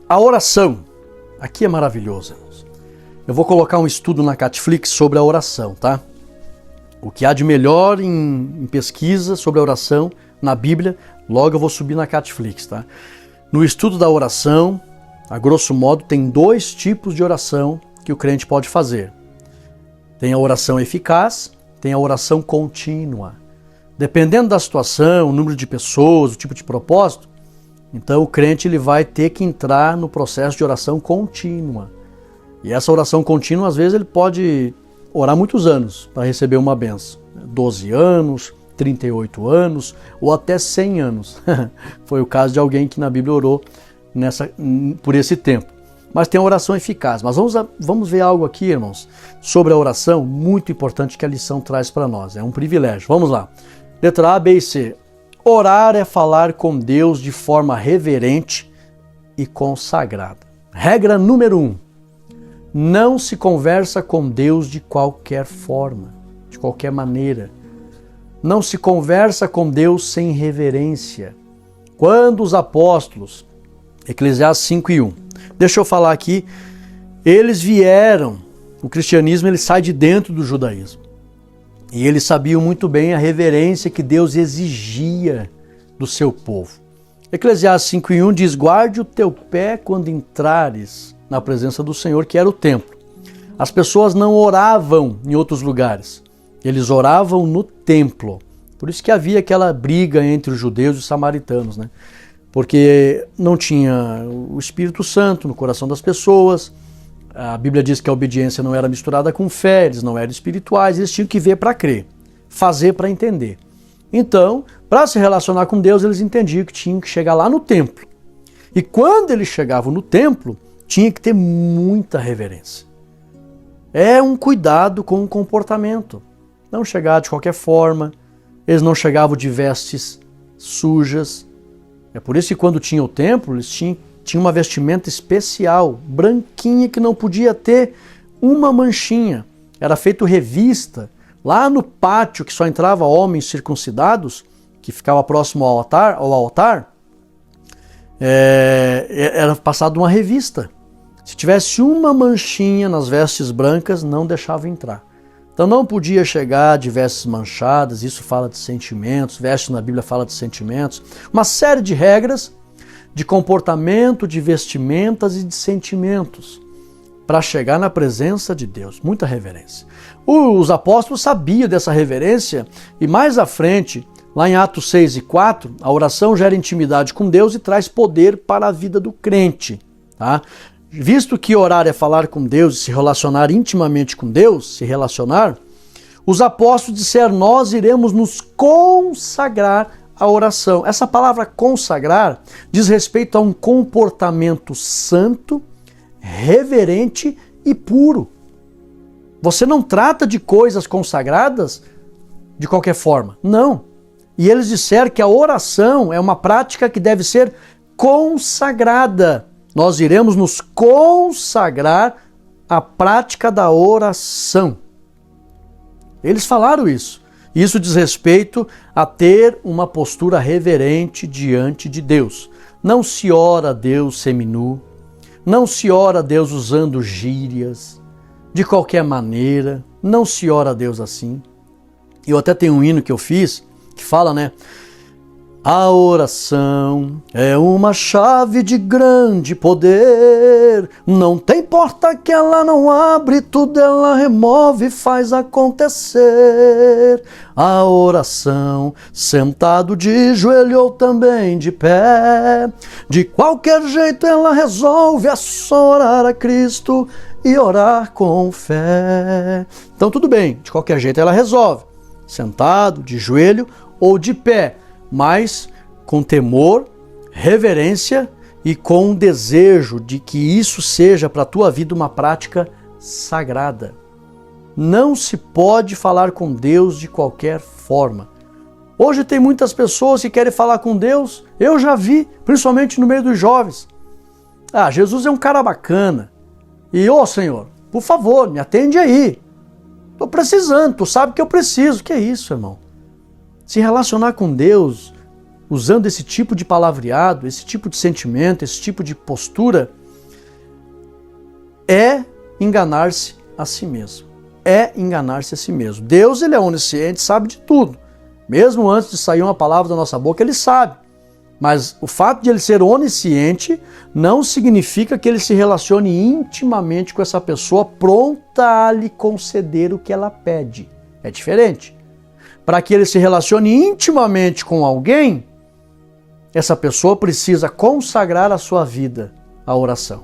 A oração. Aqui é maravilhoso, irmãos. Eu vou colocar um estudo na Catiflix sobre a oração, tá? O que há de melhor em pesquisa sobre a oração na Bíblia, logo eu vou subir na Catiflix, tá? No estudo da oração, a grosso modo, tem 2 tipos de oração que o crente pode fazer. Tem a oração eficaz, tem a oração contínua. Dependendo da situação, o número de pessoas, o tipo de propósito, então o crente ele vai ter que entrar no processo de oração contínua. E essa oração contínua, às vezes, ele pode orar muitos anos para receber uma bênção. 12 anos, 38 anos ou até 100 anos. Foi o caso de alguém que na Bíblia orou por esse tempo. Mas tem a oração eficaz. Mas vamos ver algo aqui, irmãos, sobre a oração, muito importante que a lição traz para nós. É um privilégio. Vamos lá. Letra A, B e C. Orar é falar com Deus de forma reverente e consagrada. Regra número 1. Não se conversa com Deus de qualquer forma, de qualquer maneira. Não se conversa com Deus sem reverência. Quando os apóstolos, Eclesiastes 5:1, deixa eu falar aqui, eles vieram, o cristianismo ele sai de dentro do judaísmo. E eles sabiam muito bem a reverência que Deus exigia do seu povo. Eclesiastes 5:1 diz, guarde o teu pé quando entrares na presença do Senhor, que era o templo. As pessoas não oravam em outros lugares, eles oravam no templo. Por isso que havia aquela briga entre os judeus e os samaritanos, né? Porque não tinha o Espírito Santo no coração das pessoas. A Bíblia diz que a obediência não era misturada com fé, eles não eram espirituais, eles tinham que ver para crer, fazer para entender. Então, para se relacionar com Deus, eles entendiam que tinham que chegar lá no templo. E quando eles chegavam no templo, tinha que ter muita reverência. É um cuidado com o comportamento. Não chegar de qualquer forma, eles não chegavam de vestes sujas. É por isso que quando tinha o templo, eles tinham uma vestimenta especial, branquinha, que não podia ter uma manchinha. Era feito revista. Lá no pátio, que só entrava homens circuncidados, que ficava próximo ao altar, era passado uma revista. Se tivesse uma manchinha nas vestes brancas, não deixava entrar. Então não podia chegar de vestes manchadas, isso fala de sentimentos, vestes na Bíblia fala de sentimentos. Uma série de regras de comportamento, de vestimentas e de sentimentos para chegar na presença de Deus. Muita reverência. Os apóstolos sabiam dessa reverência e mais à frente, lá em Atos 6 e 4, a oração gera intimidade com Deus e traz poder para a vida do crente. Tá? Visto que orar é falar com Deus e se relacionar intimamente com Deus, se relacionar, os apóstolos disseram: nós iremos nos consagrar à oração. Essa palavra consagrar diz respeito a um comportamento santo, reverente e puro. Você não trata de coisas consagradas de qualquer forma. Não. E eles disseram que a oração é uma prática que deve ser consagrada. Nós iremos nos consagrar à prática da oração. Eles falaram isso. Isso diz respeito a ter uma postura reverente diante de Deus. Não se ora a Deus seminu, não se ora a Deus usando gírias, de qualquer maneira, não se ora a Deus assim. Eu até tenho um hino que eu fiz, que fala, né? A oração é uma chave de grande poder, não tem porta que ela não abre, tudo ela remove e faz acontecer. A oração, sentado de joelho ou também de pé, de qualquer jeito ela resolve, é só orar a Cristo e orar com fé. Então tudo bem, de qualquer jeito ela resolve, sentado, de joelho ou de pé, mas com temor, reverência e com um desejo de que isso seja para a tua vida uma prática sagrada. Não se pode falar com Deus de qualquer forma. Hoje tem muitas pessoas que querem falar com Deus, eu já vi, principalmente no meio dos jovens. Ah, Jesus é um cara bacana. E, Senhor, por favor, me atende aí. Estou precisando, tu sabe que eu preciso. Que é isso, irmão? Se relacionar com Deus usando esse tipo de palavreado, esse tipo de sentimento, esse tipo de postura, é enganar-se a si mesmo. É enganar-se a si mesmo. Deus, ele é onisciente, sabe de tudo. Mesmo antes de sair uma palavra da nossa boca, ele sabe. Mas o fato de ele ser onisciente não significa que ele se relacione intimamente com essa pessoa pronta a lhe conceder o que ela pede. É diferente. Para que ele se relacione intimamente com alguém, essa pessoa precisa consagrar a sua vida à oração.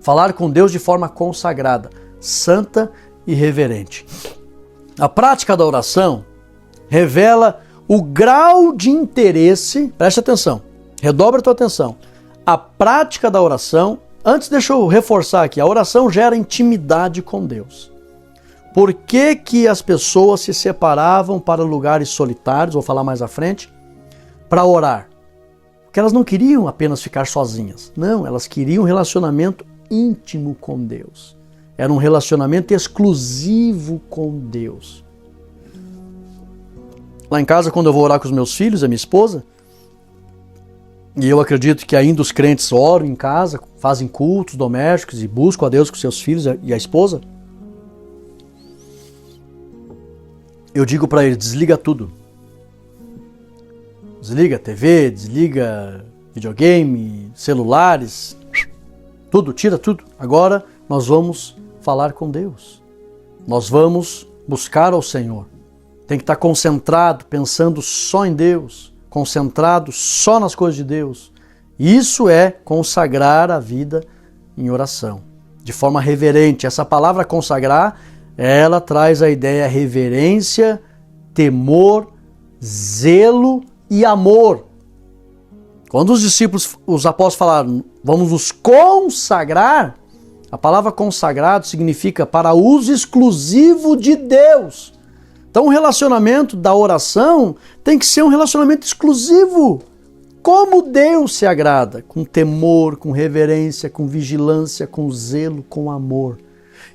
Falar com Deus de forma consagrada, santa e reverente. A prática da oração revela o grau de interesse, preste atenção, redobre a tua atenção. A prática da oração, antes deixa eu reforçar aqui, a oração gera intimidade com Deus. Por que que as pessoas se separavam para lugares solitários, vou falar mais à frente, para orar? Porque elas não queriam apenas ficar sozinhas. Não, elas queriam um relacionamento íntimo com Deus. Era um relacionamento exclusivo com Deus. Lá em casa, quando eu vou orar com os meus filhos, a minha esposa, e eu acredito que ainda os crentes oram em casa, fazem cultos domésticos e buscam a Deus com seus filhos e a esposa, eu digo para eles: desliga tudo. Desliga a TV, desliga videogame, celulares, tudo, tira tudo. Agora nós vamos falar com Deus. Nós vamos buscar ao Senhor. Tem que estar concentrado, pensando só em Deus, concentrado só nas coisas de Deus. Isso é consagrar a vida em oração, de forma reverente. Essa palavra consagrar, ela traz a ideia reverência, temor, zelo e amor. Quando os apóstolos falaram, vamos nos consagrar, a palavra consagrado significa para uso exclusivo de Deus. Então o relacionamento da oração tem que ser um relacionamento exclusivo. Como Deus se agrada, com temor, com reverência, com vigilância, com zelo, com amor.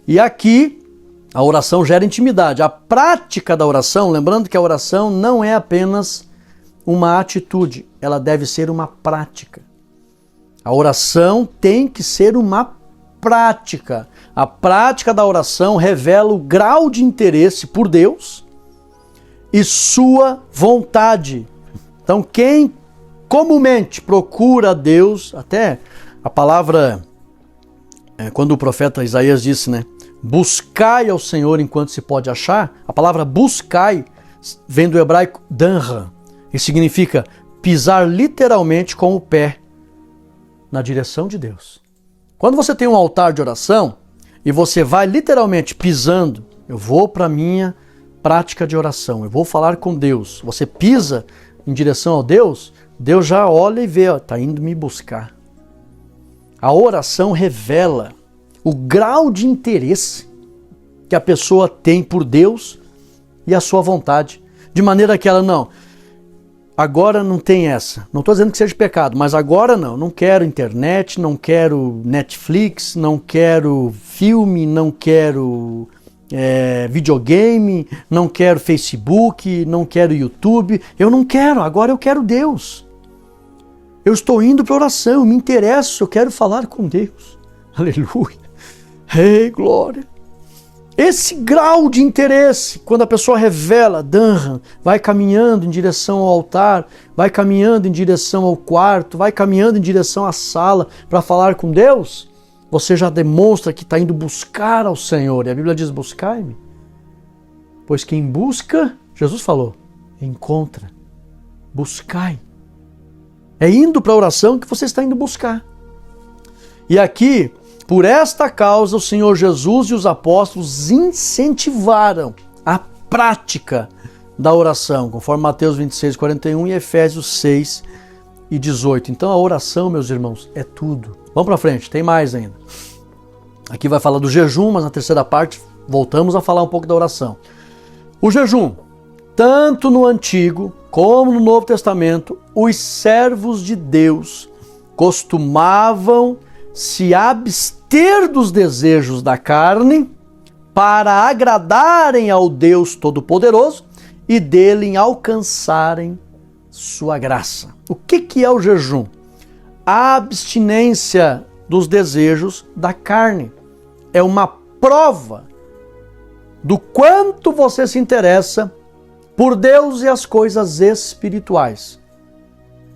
E aqui a oração gera intimidade. A prática da oração, lembrando que a oração não é apenas uma atitude, ela deve ser uma prática. A oração tem que ser uma prática. A prática da oração revela o grau de interesse por Deus e sua vontade. Então, quem comumente procura a Deus, até a palavra, quando o profeta Isaías disse, né? Buscai ao Senhor enquanto se pode achar, a palavra buscai vem do hebraico danra, e significa pisar literalmente com o pé na direção de Deus. Quando você tem um altar de oração e você vai literalmente pisando, eu vou para a minha prática de oração, eu vou falar com Deus, você pisa em direção ao Deus, Deus já olha e vê, está indo me buscar. A oração revela o grau de interesse que a pessoa tem por Deus e a sua vontade, de maneira que ela agora não tem essa. Não estou dizendo que seja pecado, mas agora não quero internet, não quero Netflix, não quero filme, não quero videogame, não quero Facebook, não quero YouTube. Eu não quero, agora eu quero Deus. Eu estou indo para oração, eu me interesso, eu quero falar com Deus. Aleluia. Ei, glória. Esse grau de interesse, quando a pessoa revela, vai caminhando em direção ao altar, vai caminhando em direção ao quarto, vai caminhando em direção à sala para falar com Deus, você já demonstra que está indo buscar ao Senhor. E a Bíblia diz, buscai-me. Pois quem busca, Jesus falou, encontra. Buscai. É indo para a oração que você está indo buscar. E aqui, por esta causa, o Senhor Jesus e os apóstolos incentivaram a prática da oração, conforme Mateus 26, 41 e Efésios 6 e 18. Então a oração, meus irmãos, é tudo. Vamos para frente, tem mais ainda. Aqui vai falar do jejum, mas na terceira parte voltamos a falar um pouco da oração. O jejum, tanto no Antigo como no Novo Testamento, os servos de Deus costumavam se abster dos desejos da carne para agradarem ao Deus Todo-Poderoso e dele alcançarem sua graça. O que é o jejum? A abstinência dos desejos da carne. É uma prova do quanto você se interessa por Deus e as coisas espirituais.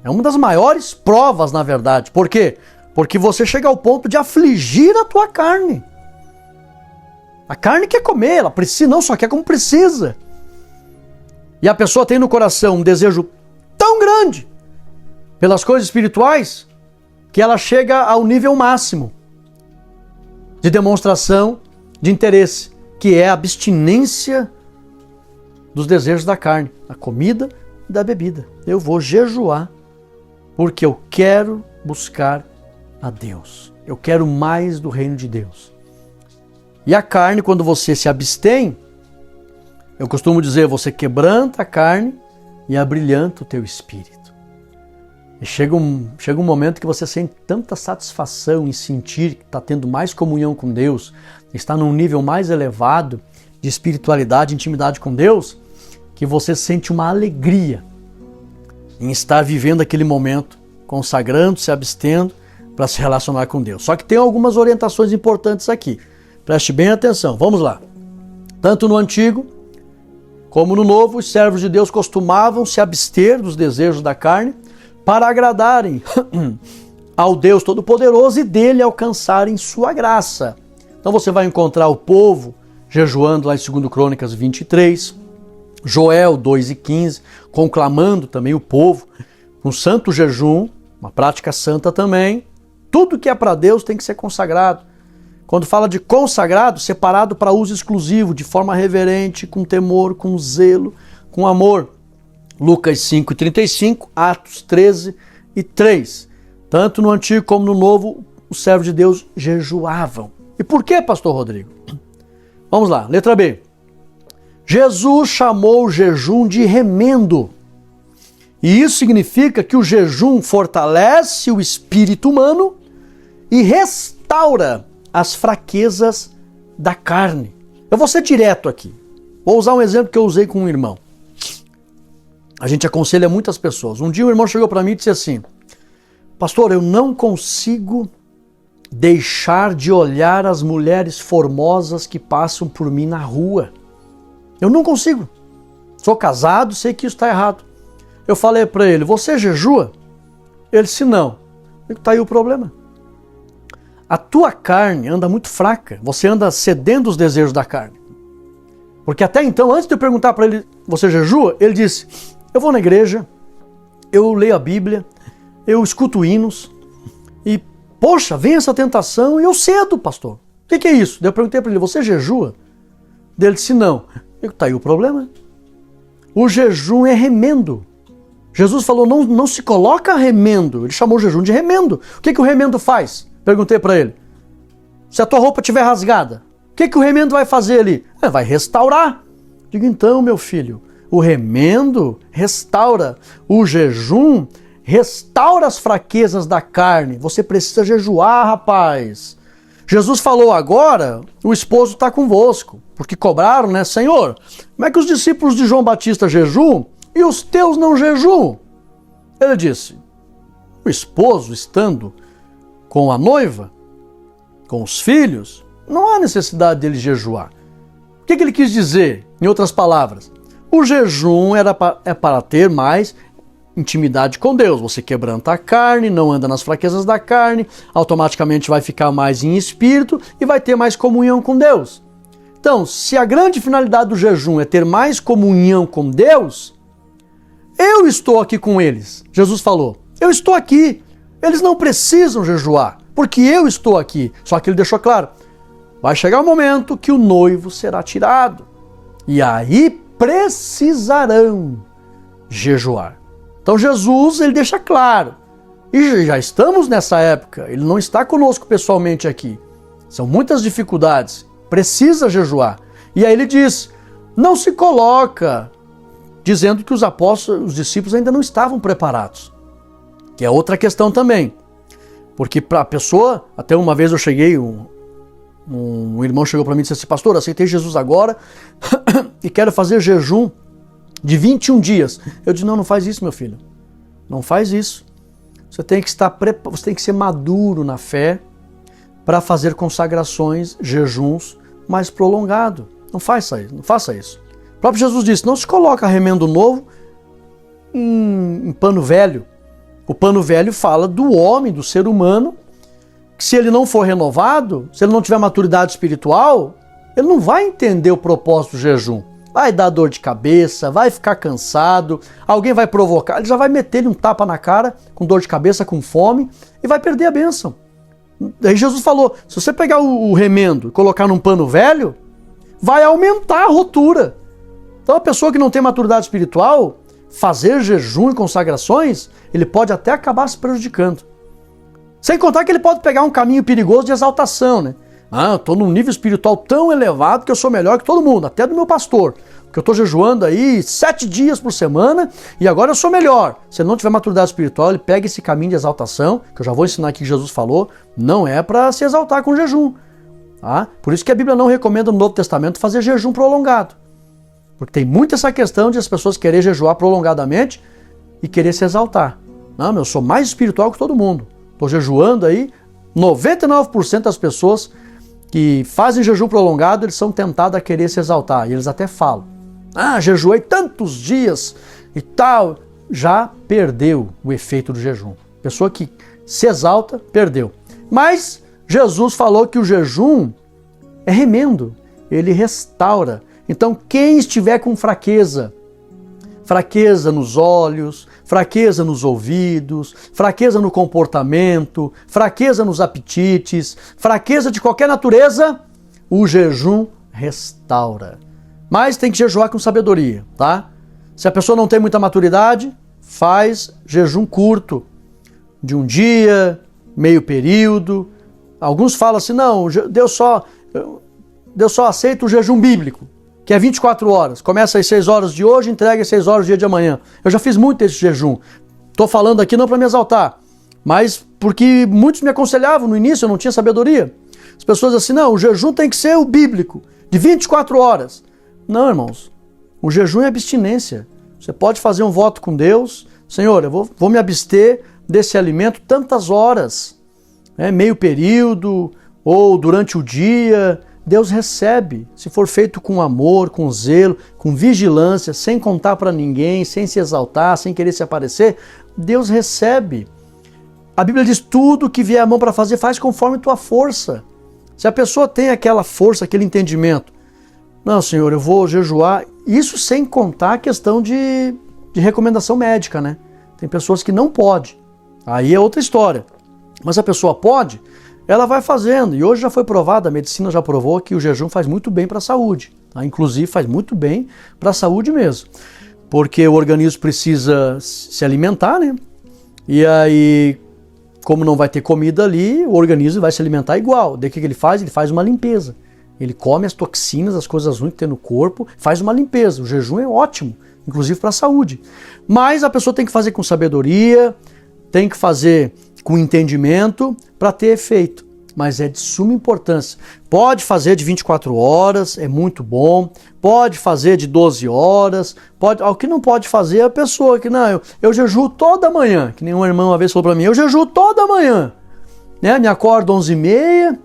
É uma das maiores provas, na verdade. Por quê? Porque você chega ao ponto de afligir a tua carne. A carne quer comer, ela precisa, não só quer como precisa. E a pessoa tem no coração um desejo tão grande pelas coisas espirituais que ela chega ao nível máximo de demonstração de interesse, que é a abstinência dos desejos da carne, da comida e da bebida. Eu vou jejuar porque eu quero buscar a Deus. Eu quero mais do reino de Deus. E a carne, quando você se abstém, eu costumo dizer, você quebranta a carne e abrilhanta o teu espírito. E chega um momento que você sente tanta satisfação em sentir que está tendo mais comunhão com Deus, está num nível mais elevado de espiritualidade, intimidade com Deus, que você sente uma alegria em estar vivendo aquele momento, consagrando, se abstendo, para se relacionar com Deus. Só que tem algumas orientações importantes aqui. Preste bem atenção. Vamos lá. Tanto no Antigo como no Novo, os servos de Deus costumavam se abster dos desejos da carne para agradarem ao Deus Todo-Poderoso e dele alcançarem sua graça. Então você vai encontrar o povo jejuando lá em 2 Crônicas 23, Joel 2 e 15, conclamando também o povo um santo jejum, uma prática santa também. Tudo que é para Deus tem que ser consagrado. Quando fala de consagrado, separado para uso exclusivo, de forma reverente, com temor, com zelo, com amor. Lucas 5:35, Atos 13:3. Tanto no Antigo como no Novo, os servos de Deus jejuavam. E por que, pastor Rodrigo? Vamos lá, letra B. Jesus chamou o jejum de remendo. E isso significa que o jejum fortalece o espírito humano e restaura as fraquezas da carne. Eu vou ser direto aqui. Vou usar um exemplo que eu usei com um irmão. A gente aconselha muitas pessoas. Um dia um irmão chegou para mim e disse assim: pastor, eu não consigo deixar de olhar as mulheres formosas que passam por mim na rua. Eu não consigo. Sou casado, sei que isso está errado. Eu falei para ele: você jejua? Ele disse: não. Está aí o problema. A tua carne anda muito fraca. Você anda cedendo os desejos da carne. Porque até então, antes de eu perguntar para ele: você jejua? Ele disse: eu vou na igreja, eu leio a Bíblia, eu escuto hinos e, poxa, vem essa tentação e eu cedo, pastor. O que é isso? Daí eu perguntei para ele: você jejua? Ele disse: não. Está aí o problema. O jejum é remendo. Jesus falou: não se coloca remendo. Ele chamou o jejum de remendo. O que o remendo faz? Perguntei para ele. Se a tua roupa estiver rasgada, o que o remendo vai fazer ali? Vai restaurar. Digo: então, meu filho, o remendo restaura. O jejum restaura as fraquezas da carne. Você precisa jejuar, rapaz. Jesus falou: agora o esposo está convosco. Porque cobraram, né? Senhor, como é que os discípulos de João Batista jejuam e os teus não jejuam? Ele disse: o esposo estando com a noiva, com os filhos, não há necessidade dele jejuar. O que ele quis dizer? Em outras palavras, o jejum é para ter mais intimidade com Deus. Você quebranta a carne, não anda nas fraquezas da carne, automaticamente vai ficar mais em espírito e vai ter mais comunhão com Deus. Então, se a grande finalidade do jejum é ter mais comunhão com Deus, eu estou aqui com eles. Jesus falou: eu estou aqui. Eles não precisam jejuar, porque eu estou aqui. Só que ele deixou claro: vai chegar um momento que o noivo será tirado. E aí precisarão jejuar. Então Jesus, ele deixa claro. E já estamos nessa época. Ele não está conosco pessoalmente aqui. São muitas dificuldades. Precisa jejuar. E aí ele diz: não se coloca dizendo que os apóstolos, os discípulos ainda não estavam preparados. Que é outra questão também. Porque para a pessoa, até uma vez eu cheguei, um irmão chegou para mim e disse assim: pastor, aceitei Jesus agora e quero fazer jejum de 21 dias. Eu disse: não faz isso, meu filho. Não faz isso. Você tem que ser maduro na fé para fazer consagrações, jejuns mais prolongados. Não faça isso. O próprio Jesus disse: não se coloca remendo novo em pano velho. O pano velho fala do homem, do ser humano, que se ele não for renovado, se ele não tiver maturidade espiritual, ele não vai entender o propósito do jejum. Vai dar dor de cabeça, vai ficar cansado, alguém vai provocar, ele já vai meter-lhe um tapa na cara, com dor de cabeça, com fome, e vai perder a bênção. Daí Jesus falou: se você pegar o remendo e colocar num pano velho, vai aumentar a rotura. Então a pessoa que não tem maturidade espiritual, fazer jejum e consagrações, ele pode até acabar se prejudicando. Sem contar que ele pode pegar um caminho perigoso de exaltação, né? Eu estou num nível espiritual tão elevado que eu sou melhor que todo mundo, até do meu pastor. Porque eu estou jejuando aí 7 dias por semana e agora eu sou melhor. Se ele não tiver maturidade espiritual, ele pega esse caminho de exaltação, que eu já vou ensinar aqui que Jesus falou, não é para se exaltar com jejum. Tá? Por isso que a Bíblia não recomenda no Novo Testamento fazer jejum prolongado. Porque tem muito essa questão de as pessoas querer jejuar prolongadamente e querer se exaltar. Não, eu sou mais espiritual que todo mundo. Estou jejuando aí, 99% das pessoas que fazem jejum prolongado, eles são tentados a querer se exaltar. E eles até falam: jejuei tantos dias e tal. Já perdeu o efeito do jejum. Pessoa que se exalta, perdeu. Mas Jesus falou que o jejum é remendo. Ele restaura. Então quem estiver com fraqueza nos olhos, fraqueza nos ouvidos, fraqueza no comportamento, fraqueza nos apetites, fraqueza de qualquer natureza, o jejum restaura. Mas tem que jejuar com sabedoria, tá? Se a pessoa não tem muita maturidade, faz jejum curto, de um dia, meio período. Alguns falam assim, não, Deus só aceita o jejum bíblico, que é 24 horas. Começa às 6 horas de hoje, entrega às 6 horas do dia de amanhã. Eu já fiz muito esse jejum. Estou falando aqui não para me exaltar, mas porque muitos me aconselhavam no início, eu não tinha sabedoria. As pessoas assim, não, o jejum tem que ser o bíblico, de 24 horas. Não, irmãos, o jejum é abstinência. Você pode fazer um voto com Deus, Senhor, eu vou me abster desse alimento tantas horas, meio período ou durante o dia. Deus recebe, se for feito com amor, com zelo, com vigilância, sem contar para ninguém, sem se exaltar, sem querer se aparecer, Deus recebe. A Bíblia diz, tudo que vier a mão para fazer, faz conforme tua força. Se a pessoa tem aquela força, aquele entendimento, não, Senhor, eu vou jejuar, isso sem contar a questão de recomendação médica, né? Tem pessoas que não podem, aí é outra história. Mas a pessoa pode, ela vai fazendo. E hoje já foi provado, a medicina já provou que o jejum faz muito bem para a saúde. Tá? Inclusive faz muito bem para a saúde mesmo. Porque o organismo precisa se alimentar, né? E aí, como não vai ter comida ali, o organismo vai se alimentar igual. Daí o que ele faz? Ele faz uma limpeza. Ele come as toxinas, as coisas ruins que tem no corpo, faz uma limpeza. O jejum é ótimo, inclusive para a saúde. Mas a pessoa tem que fazer com sabedoria, tem que fazer com entendimento para ter efeito. Mas é de suma importância. Pode fazer de 24 horas, é muito bom. Pode fazer de 12 horas. O que não pode fazer é a pessoa que, não, eu jejuo toda manhã. Que nem um irmão uma vez falou para mim, eu jejuo toda manhã. Né? Me acordo 11h30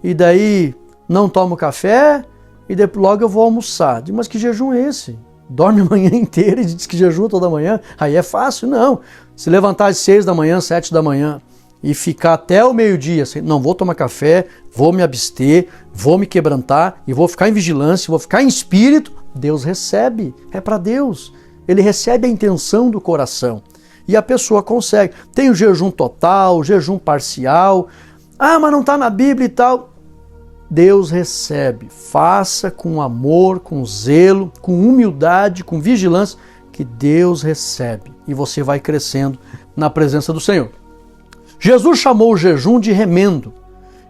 e daí não tomo café e depois logo eu vou almoçar. Mas que jejum é esse? Dorme a manhã inteira e diz que jejua toda manhã? Aí é fácil? Não. Se levantar às 6 da manhã, 7 da manhã e ficar até o meio-dia, assim, não vou tomar café, vou me abster, vou me quebrantar e vou ficar em vigilância, vou ficar em espírito, Deus recebe, é para Deus. Ele recebe a intenção do coração e a pessoa consegue. Tem o jejum total, o jejum parcial, mas não está na Bíblia e tal. Deus recebe, faça com amor, com zelo, com humildade, com vigilância, que Deus recebe e você vai crescendo na presença do Senhor. Jesus chamou o jejum de remendo.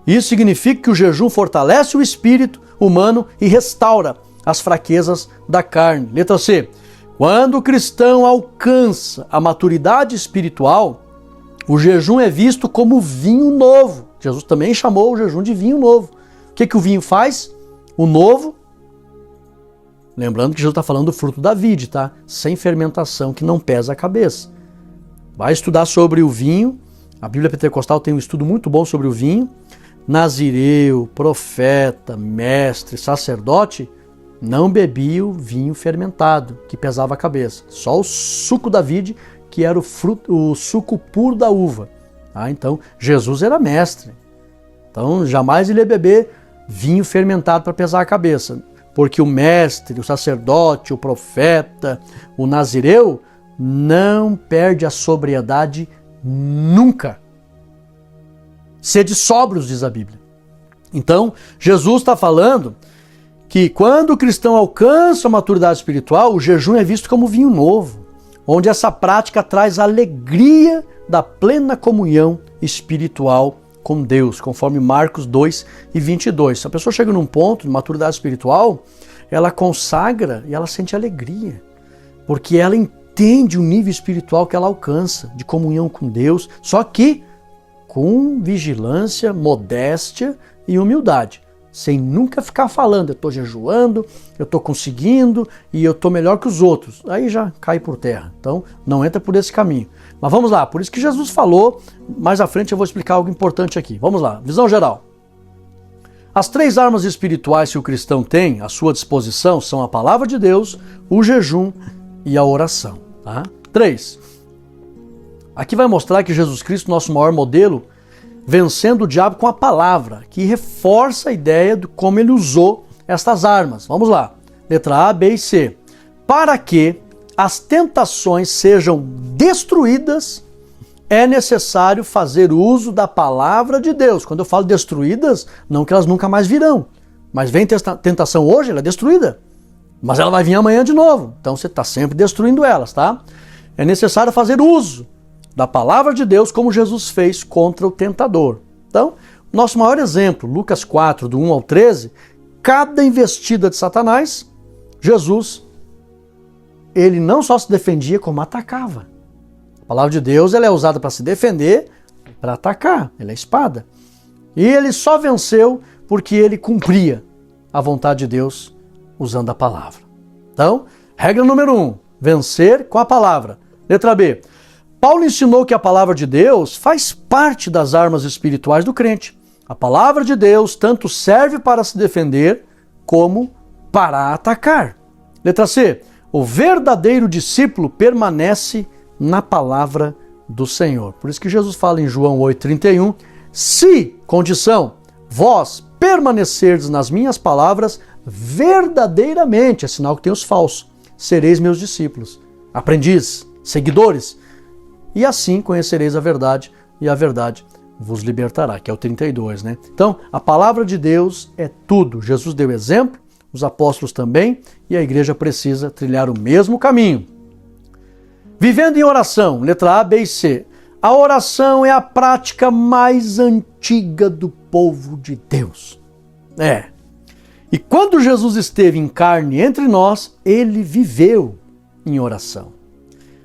Isso significa que o jejum fortalece o espírito humano e restaura as fraquezas da carne. Letra C. Quando o cristão alcança a maturidade espiritual, o jejum é visto como vinho novo. Jesus também chamou o jejum de vinho novo. O que o vinho faz? O novo, lembrando que Jesus está falando do fruto da vide, tá? Sem fermentação, que não pesa a cabeça. Vai estudar sobre o vinho. A Bíblia Pentecostal tem um estudo muito bom sobre o vinho. Nazireu, profeta, mestre, sacerdote não bebia o vinho fermentado, que pesava a cabeça. Só o suco da vide, que era o suco puro da uva. Então, Jesus era mestre. Então, jamais ele ia beber vinho fermentado para pesar a cabeça. Porque o mestre, o sacerdote, o profeta, o nazireu, não perde a sobriedade nunca. Sede sóbrios, diz a Bíblia. Então, Jesus está falando que quando o cristão alcança a maturidade espiritual, o jejum é visto como vinho novo, onde essa prática traz a alegria da plena comunhão espiritual com Deus, conforme Marcos 2:22. Se a pessoa chega num ponto de maturidade espiritual, ela consagra e ela sente alegria, porque ela entende o nível espiritual que ela alcança, de comunhão com Deus, só que com vigilância, modéstia e humildade, sem nunca ficar falando, eu estou jejuando, eu estou conseguindo e eu estou melhor que os outros. Aí já cai por terra. Então, não entra por esse caminho. Mas vamos lá, por isso que Jesus falou, mais à frente eu vou explicar algo importante aqui. Vamos lá, visão geral. As 3 armas espirituais que o cristão tem à sua disposição são a palavra de Deus, o jejum e a oração. Tá? 3. Aqui vai mostrar que Jesus Cristo, nosso maior modelo, vencendo o diabo com a palavra, que reforça a ideia de como ele usou estas armas. Vamos lá. Letra A, B e C. Para que as tentações sejam destruídas, é necessário fazer uso da palavra de Deus. Quando eu falo destruídas, não que elas nunca mais virão. Mas vem tentação hoje, ela é destruída. mas ela vai vir amanhã de novo. Então você está sempre destruindo elas, tá? É necessário fazer uso da palavra de Deus como Jesus fez contra o tentador. Então, nosso maior exemplo, Lucas 4, do 1 ao 13, cada investida de Satanás, Jesus, ele não só se defendia, como atacava. A palavra de Deus ela é usada para se defender, para atacar, ela é espada. E ele só venceu porque ele cumpria a vontade de Deus usando a palavra. Então, regra número 1, vencer com a palavra. Letra B, Paulo ensinou que a palavra de Deus faz parte das armas espirituais do crente. A palavra de Deus tanto serve para se defender como para atacar. Letra C, o verdadeiro discípulo permanece na palavra do Senhor. Por isso que Jesus fala em João 8,31, se, condição, vós permanecerdes nas minhas palavras, verdadeiramente, é sinal que tem os falsos, sereis meus discípulos, aprendizes, seguidores, e assim conhecereis a verdade, e a verdade vos libertará, que é o 32, né? Então, a palavra de Deus é tudo. Jesus deu exemplo, os apóstolos também, e a igreja precisa trilhar o mesmo caminho. Vivendo em oração, letra A, B e C. A oração é a prática mais antiga do povo de Deus. E quando Jesus esteve em carne entre nós, ele viveu em oração.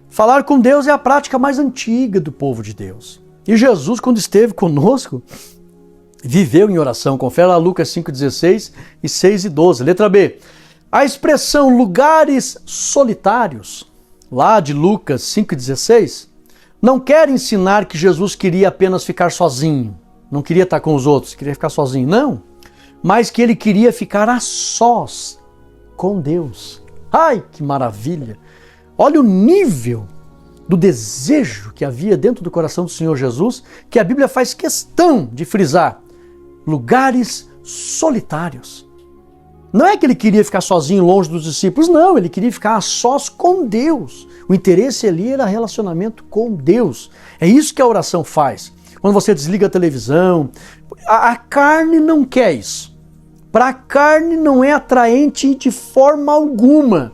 Falar com Deus é a prática mais antiga do povo de Deus. E Jesus, quando esteve conosco, viveu em oração. Confere lá Lucas 5,16 e 6,12. Letra B. A expressão lugares solitários, lá de Lucas 5,16, não quer ensinar que Jesus queria apenas ficar sozinho. Não queria estar com os outros, queria ficar sozinho. Não. Mas que ele queria ficar a sós com Deus. Ai, que maravilha! Olha o nível do desejo que havia dentro do coração do Senhor Jesus, que a Bíblia faz questão de frisar. Lugares solitários. Não é que ele queria ficar sozinho, longe dos discípulos, não, ele queria ficar a sós com Deus. O interesse ali era relacionamento com Deus. É isso que a oração faz. Quando você desliga a televisão, a carne não quer isso. Para a carne não é atraente de forma alguma.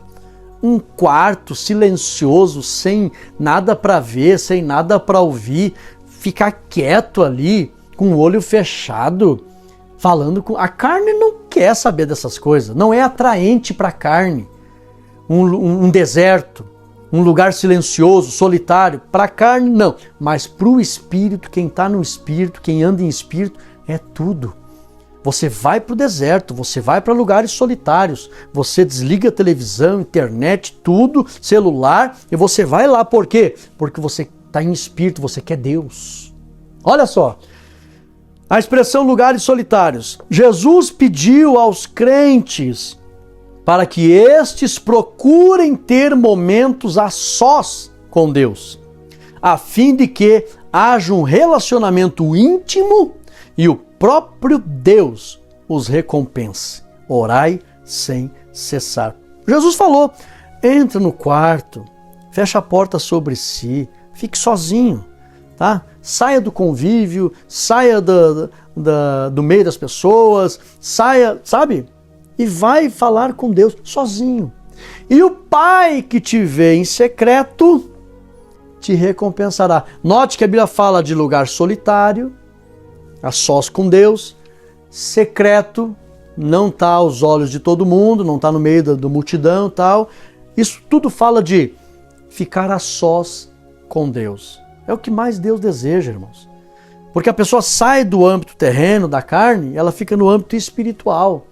Um quarto silencioso, sem nada para ver, sem nada para ouvir, ficar quieto ali, com o olho fechado, falando com... A carne não quer saber dessas coisas, não é atraente para a carne. Um deserto, um lugar silencioso, solitário, para a carne não, mas para o espírito, quem está no espírito, quem anda em espírito, é tudo. Você vai para o deserto, você vai para lugares solitários, você desliga a televisão, internet, tudo, celular, e você vai lá, por quê? Porque você está em espírito, você quer Deus. Olha só, a expressão lugares solitários. Jesus pediu aos crentes para que estes procurem ter momentos a sós com Deus, a fim de que haja um relacionamento íntimo e o próprio Deus os recompense. Orai sem cessar. Jesus falou, entra no quarto, fecha a porta sobre si, fique sozinho, tá? Saia do convívio, saia do meio das pessoas, saia, sabe? E vai falar com Deus sozinho. E o Pai que te vê em secreto te recompensará. Note que a Bíblia fala de lugar solitário, a sós com Deus, secreto, não está aos olhos de todo mundo, não está no meio da multidão e tal. Isso tudo fala de ficar a sós com Deus. É o que mais Deus deseja, irmãos. Porque a pessoa sai do âmbito terreno, da carne, ela fica no âmbito espiritual.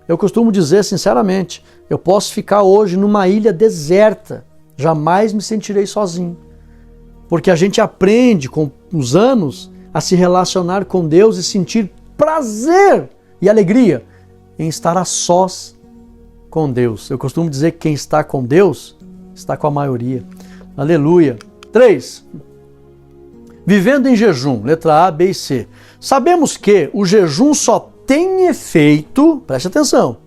Eu costumo dizer sinceramente, eu posso ficar hoje numa ilha deserta, jamais me sentirei sozinho. Porque a gente aprende com os anos a se relacionar com Deus e sentir prazer e alegria em estar a sós com Deus. Eu costumo dizer que quem está com Deus está com a maioria. Aleluia. 3. Vivendo em jejum, letra A, B e C. Sabemos que o jejum só tem efeito, preste atenção,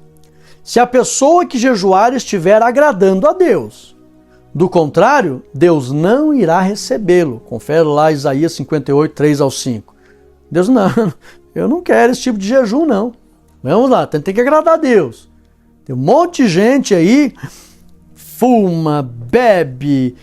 se a pessoa que jejuar estiver agradando a Deus. Do contrário, Deus não irá recebê-lo. Confere lá Isaías 58, 3 ao 5. Deus, não, eu não quero esse tipo de jejum, não. Vamos lá, tem que agradar a Deus. Tem um monte de gente aí, fuma, bebe,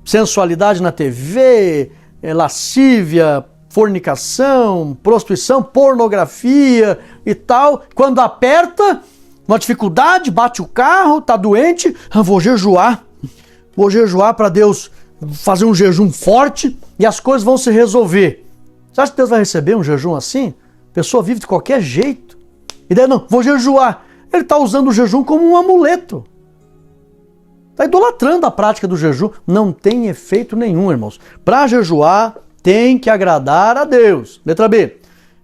sensualidade na TV, lascívia, fornicação, prostituição, pornografia e tal. Quando aperta, uma dificuldade, bate o carro, tá doente, vou jejuar para Deus fazer um jejum forte e as coisas vão se resolver. Você acha que Deus vai receber um jejum assim? A pessoa vive de qualquer jeito. E daí, não, vou jejuar. Ele está usando o jejum como um amuleto. Está idolatrando a prática do jejum. Não tem efeito nenhum, irmãos. Para jejuar, tem que agradar a Deus. Letra B.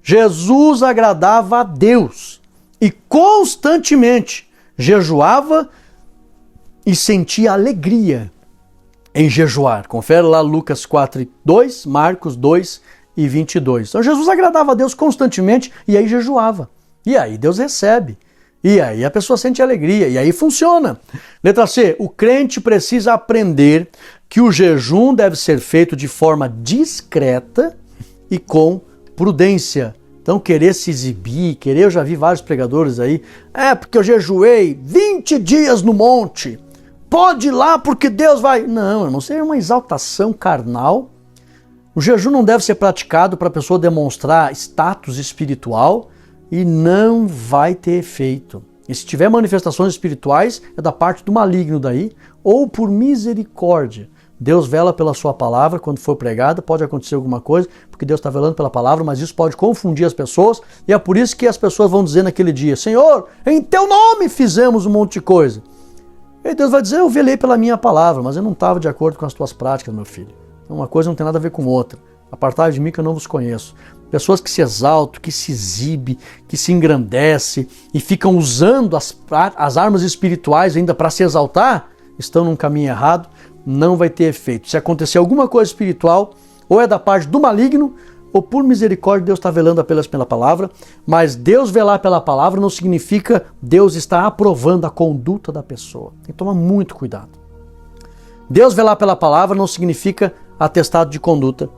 Jesus agradava a Deus e constantemente jejuava e sentia alegria em jejuar. Confere lá Lucas 4:2, Marcos 2:22. Então Jesus agradava a Deus constantemente e aí jejuava. E aí Deus recebe. E aí a pessoa sente alegria. E aí funciona. Letra C. O crente precisa aprender que o jejum deve ser feito de forma discreta e com prudência. Então querer se exibir, eu já vi vários pregadores aí, porque eu jejuei 20 dias no monte, pode ir lá porque Deus vai... Não, irmão, isso é uma exaltação carnal. O jejum não deve ser praticado para a pessoa demonstrar status espiritual e não vai ter efeito. E se tiver manifestações espirituais, é da parte do maligno daí, ou por misericórdia. Deus vela pela sua palavra, quando for pregada, pode acontecer alguma coisa, porque Deus está velando pela palavra, mas isso pode confundir as pessoas, e é por isso que as pessoas vão dizer naquele dia, Senhor, em teu nome fizemos um monte de coisa. E Deus vai dizer, eu velei pela minha palavra, mas eu não estava de acordo com as tuas práticas, meu filho. Então, uma coisa não tem nada a ver com outra. Apartai de mim que eu não vos conheço. Pessoas que se exaltam, que se exibem, que se engrandecem e ficam usando as armas espirituais ainda para se exaltar, estão num caminho errado, não vai ter efeito. Se acontecer alguma coisa espiritual, ou é da parte do maligno, ou por misericórdia Deus está velando apenas pela palavra, mas Deus velar pela palavra não significa Deus estar aprovando a conduta da pessoa. Tem que tomar muito cuidado. Deus velar pela palavra não significa atestado de conduta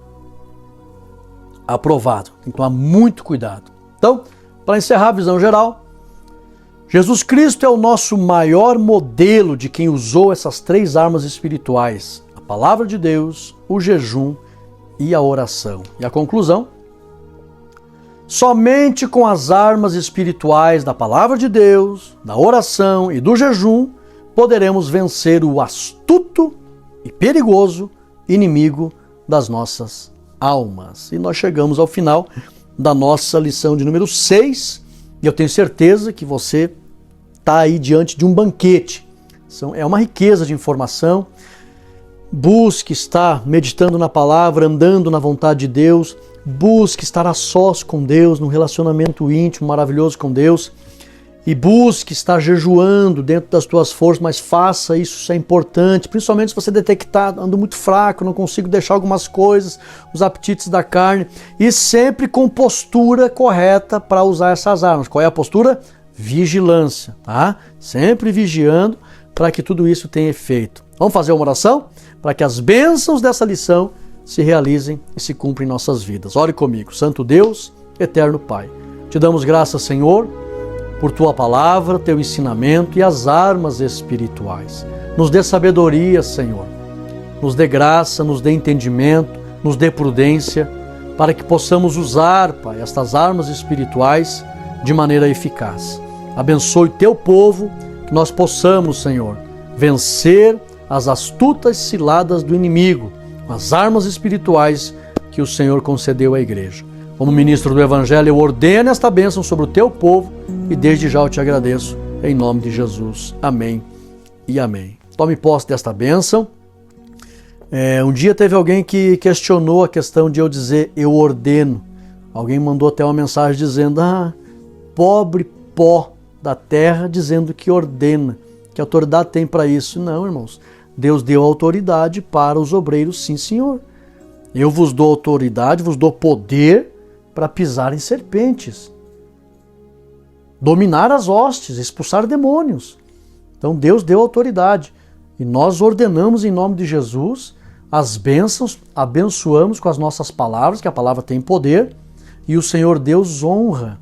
aprovado. Tem que tomar muito cuidado. Então, para encerrar a visão geral, Jesus Cristo é o nosso maior modelo de quem usou essas três armas espirituais: a palavra de Deus, o jejum e a oração. E a conclusão? Somente com as armas espirituais da palavra de Deus, da oração e do jejum, poderemos vencer o astuto e perigoso inimigo das nossas almas. E nós chegamos ao final da nossa lição de número 6, e eu tenho certeza que você está aí diante de um banquete. É uma riqueza de informação. Busque estar meditando na palavra, andando na vontade de Deus. Busque estar a sós com Deus, num relacionamento íntimo, maravilhoso com Deus. E busque estar jejuando dentro das tuas forças, mas faça isso, isso é importante. Principalmente se você detectar, ando muito fraco, não consigo deixar algumas coisas, os apetites da carne. E sempre com postura correta para usar essas armas. Qual é a postura? Vigilância, tá? Sempre vigiando para que tudo isso tenha efeito. Vamos fazer uma oração para que as bênçãos dessa lição se realizem e se cumprem em nossas vidas. Ore comigo. Santo Deus, eterno Pai, te damos graças, Senhor, por tua palavra, teu ensinamento e as armas espirituais. Nos dê sabedoria, Senhor. Nos dê graça, nos dê entendimento, nos dê prudência, para que possamos usar, Pai, estas armas espirituais de maneira eficaz. Abençoe teu povo, que nós possamos, Senhor, vencer as astutas ciladas do inimigo, com as armas espirituais que o Senhor concedeu à igreja. Como ministro do Evangelho, eu ordeno esta bênção sobre o teu povo e desde já eu te agradeço, em nome de Jesus. Amém e amém. Tome posse desta bênção. Um dia teve alguém que questionou a questão de eu dizer eu ordeno. Alguém mandou até uma mensagem dizendo, pobre pó da terra, dizendo que ordena, que autoridade tem para isso. Não, irmãos, Deus deu autoridade para os obreiros, sim, Senhor. Eu vos dou autoridade, vos dou poder para pisar em serpentes, dominar as hostes, expulsar demônios. Então Deus deu autoridade e nós ordenamos em nome de Jesus as bênçãos, abençoamos com as nossas palavras, que a palavra tem poder, e o Senhor Deus honra.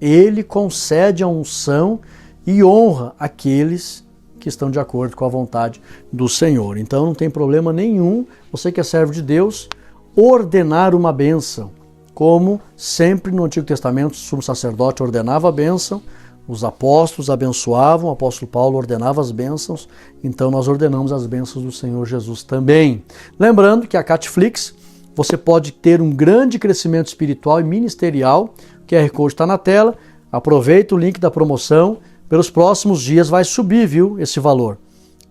Ele concede a unção e honra aqueles que estão de acordo com a vontade do Senhor. Então não tem problema nenhum, você que é servo de Deus, ordenar uma bênção, como sempre no Antigo Testamento o sumo sacerdote ordenava a bênção, os apóstolos abençoavam, o apóstolo Paulo ordenava as bênçãos, então nós ordenamos as bênçãos do Senhor Jesus também. Lembrando que a Catflix, você pode ter um grande crescimento espiritual e ministerial, o QR Code está na tela, aproveita o link da promoção, pelos próximos dias vai subir, viu, esse valor,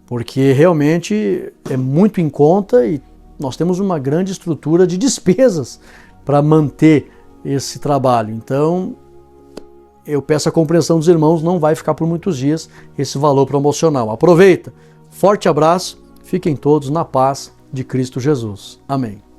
porque realmente é muito em conta e nós temos uma grande estrutura de despesas para manter esse trabalho. Então, eu peço a compreensão dos irmãos, não vai ficar por muitos dias esse valor promocional. Aproveita, forte abraço, fiquem todos na paz de Cristo Jesus. Amém.